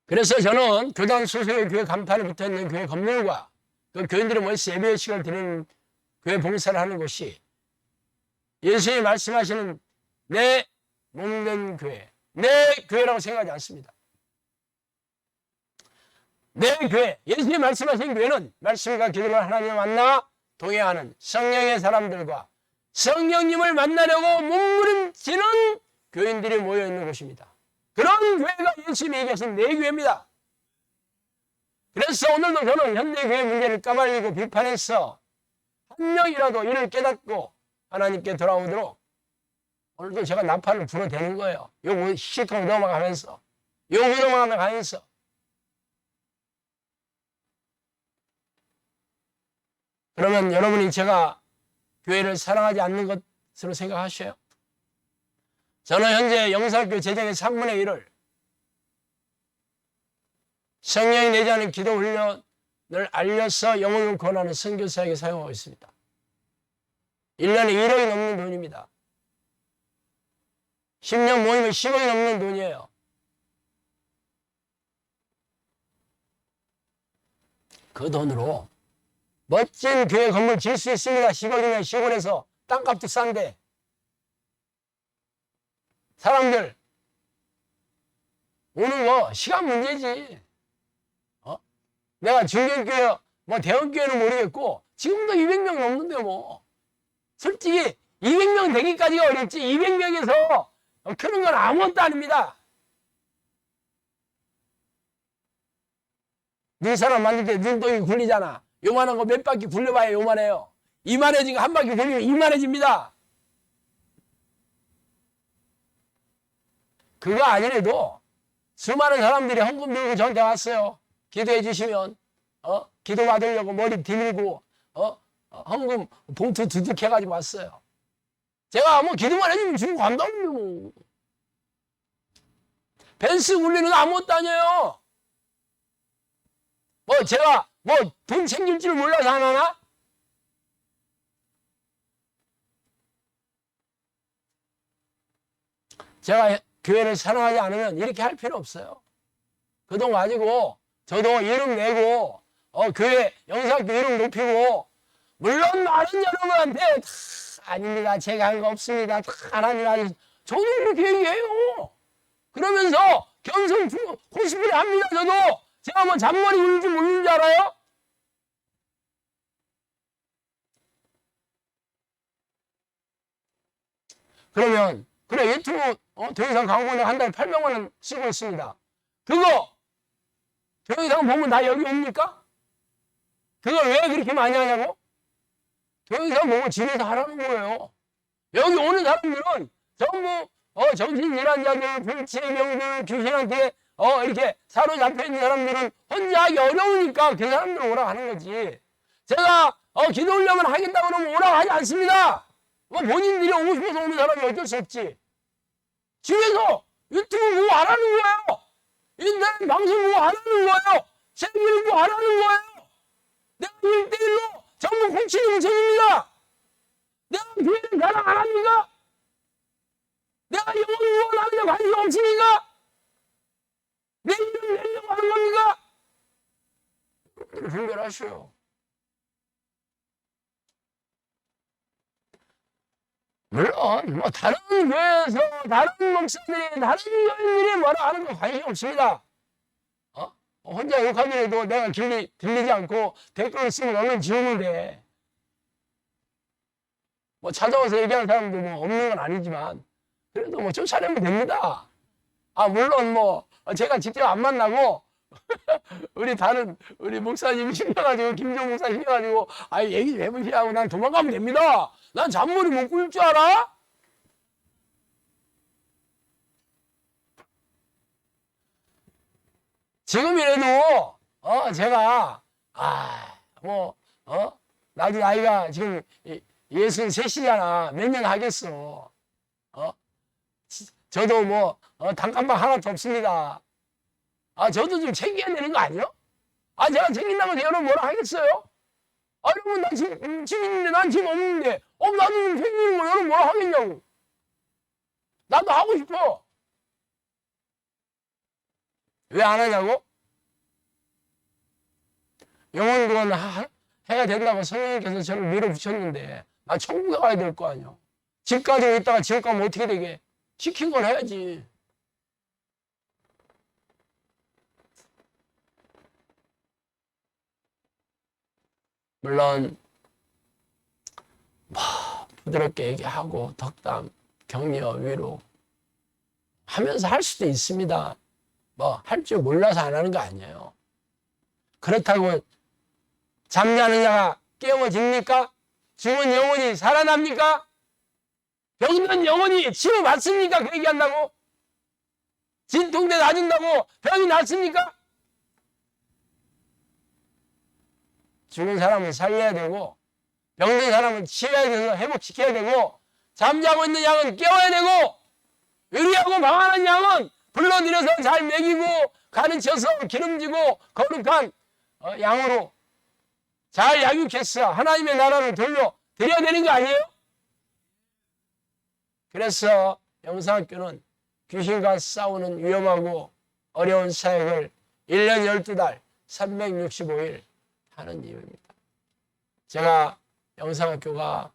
그래서 저는 교단 소속의 교회 간판에 붙어있는 교회 건물과 그 교인들이 모여서 예배 시간을 드리는 교회 봉사를 하는 곳이 예수님이 말씀하시는 내 몸된 교회, 내 교회라고 생각하지 않습니다. 내 교회, 예수님이 말씀하신 교회는 말씀과 기도를 하나님을 만나 동행하는 성령의 사람들과 성령님을 만나려고 몸부림치는 교인들이 모여있는 곳입니다. 그런 교회가 예수님이 얘기하신 내 교회입니다. 그래서 오늘도 저는 현대교회 문제를 까발리고 비판해서 한 명이라도 이를 깨닫고 하나님께 돌아오도록 오늘도 제가 나팔을 불어대는 거예요. 요거 시커 넘어가면서 요거 넘어가면서 그러면 여러분이 제가 교회를 사랑하지 않는 것으로 생각하셔요? 저는 현재 영사학교 재정의 3분의 1을 성령이 내지 않은 기도 훈련을 알려서 영혼을 권하는 선교사에게 사용하고 있습니다. 1년에 1억이 넘는 돈입니다. 10년 모이면 10억이 넘는 돈이에요. 그 돈으로 멋진 교회 건물 지을 수 있습니다. 10억이면 시골에서 땅값도 싼데. 사람들 오늘 뭐 시간 문제지. 내가 중견교회 뭐 대형교회는 모르겠고 지금도 200명 넘는데 뭐 솔직히 200명 되기까지가 어렵지 200명에서 크는 건 아무것도 아닙니다. 눈사람 만들 때 눈덩이 굴리잖아. 요만한 거 몇 바퀴 굴려봐야 요만해요. 이만해지고 한 바퀴 굴리면 이만해집니다. 그거 아니래도 수많은 사람들이 헌금 들고 저한테 왔어요. 기도해 주시면 기도 받으려고 머리 디밀고 헌금 봉투 두둑해가지고 왔어요. 제가 뭐 기도만 해주면 주고 간다고요. 뭐. 벤스 굴리는 거 아무것도 아니에요. 뭐 제가 뭐 돈 챙길 줄 몰라서 안 하나? 제가 교회를 사랑하지 않으면 이렇게 할 필요 없어요. 그 돈 가지고 저도 이름 내고 교회 영사학교 이름 높이고 물론 많은 여러분한테 아닙니다. 제가 한 거 없습니다. 하나님 아니 저도 그렇게 얘기해요. 그러면서 겸손 코스프레 합니다. 저도 제가 뭐 잔머리 울지 모르는 줄 알아요? 그러면 그래 유튜브 동영상 광고 내가 한 달에 800만 원 쓰고 있습니다. 그거 동영상 보면 다 여기 옵니까? 그걸 왜 그렇게 많이 하냐고? 동영상 보고 집에서 하라는 거예요. 여기 오는 사람들은 전부 정신질환자들, 불치병들, 귀신한테 이렇게 사로잡혀 있는 사람들은 혼자 하기 어려우니까 그 사람들 오라고 하는 거지. 제가 기도 훈련을 하겠다 그러면 오라고 하지 않습니다. 뭐 본인들이 오고 싶어서 오는 사람이 어쩔 수 없지. 집에서 유튜브 보고 안 하는 거예요. 인터넷 방송 보고 안 하는 거예요. 책 읽고 안 하는 거예요. 내가 1대1로 전부 고치는 우선입니다. 내가 교회를 자랑 안 합니까? 내가 영혼 구원하는데 관심 없으니까? 내 이름 내려고 하는 겁니까? 분별하셔요. 물론 뭐 다른 교회에서 다른 목사들이 다른 교인들이 뭐라 하는 거 관심 없습니다. 혼자 욕하더라도 내가 들리지 않고 댓글을 쓰면 얼른 지우면 돼. 뭐 찾아와서 얘기하는 사람도 뭐 없는 건 아니지만 그래도 뭐 쫓아내면 됩니다. 물론 뭐 제가 직접 안 만나고 우리 목사님 시켜가지고 김종 목사 시켜가지고 얘기 좀 해보시라고 난 도망가면 됩니다. 난 잔머리 못 굴릴 줄 알아? 지금이라도 제가 나도 나이가 지금 63이잖아. 몇 년 하겠어. 저도 단칸방 하나도 없습니다. 저도 좀 챙겨야 되는 거 아니요? 제가 챙긴다고 여러분 뭐라 하겠어요? 여러분 나 지금 있는데 난 지금 없는데 나도 좀 챙기는 거 여러분 뭐라 하겠냐고. 나도 하고 싶어. 왜 안 하냐고? 영혼구원 해야 된다고 성령님께서 저를 밀어붙였는데 나 천국에 가야 될 거 아니야. 집 가지고 있다가 지옥 가면 어떻게 되게? 시킨 걸 해야지. 물론 부드럽게 얘기하고 덕담, 격려, 위로 하면서 할 수도 있습니다. 할 줄 몰라서 안 하는 거 아니에요. 그렇다고 잠자는 자가 깨어집니까? 죽은 영혼이 살아납니까? 병든 영혼이 치료받습니까? 그 얘기한다고? 진통제 놔준다고 병이 낫습니까? 죽은 사람은 살려야 되고 병든 사람은 치료해야 돼서 회복시켜야 되고 잠자고 있는 양은 깨워야 되고 의리하고 방하는 양은 불러들여서 잘 먹이고 가르쳐서 기름지고 거룩한 양으로 잘 양육해서 하나님의 나라를 돌려드려야 되는 거 아니에요? 그래서 영상학교는 귀신과 싸우는 위험하고 어려운 사역을 1년 12달 365일 하는 이유입니다. 제가 영상학교가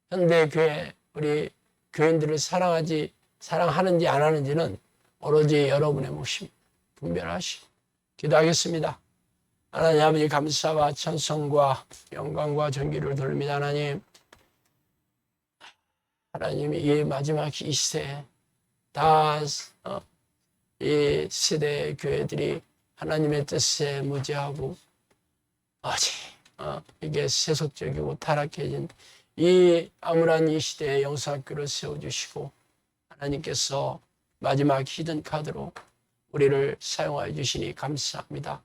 현대교회 우리 교인들을 사랑하는지 안 하는지는 오로지 여러분의 몫입니다. 분별하시고 기도하겠습니다. 하나님 아버지 감사와 찬송과 영광과 존귀를 돌립니다. 하나님이 이 마지막 이 시대에 다 이 세대의 교회들이 하나님의 뜻에 무지하고 아직 이게 세속적이고 타락해진 이 암울한 이 시대에 영상학교를 세워주시고 하나님께서 마지막 히든 카드로 우리를 사용하여 주시니 감사합니다.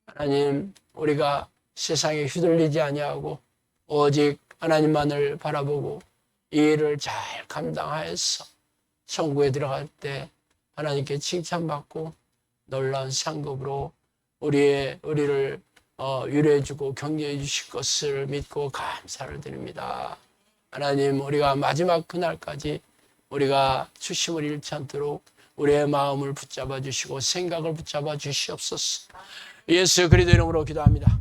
하나님, 우리가 세상에 휘둘리지 아니하고 오직 하나님만을 바라보고 이 일을 잘 감당하여서 천국에 들어갈 때 하나님께 칭찬받고 놀라운 상급으로 우리를 위로해주고 격려해 주실 것을 믿고 감사를 드립니다. 하나님, 우리가 마지막 그날까지 우리가 추심을 잃지 않도록 우리의 마음을 붙잡아 주시고 생각을 붙잡아 주시옵소서. 예수 그리스도 이름으로 기도합니다.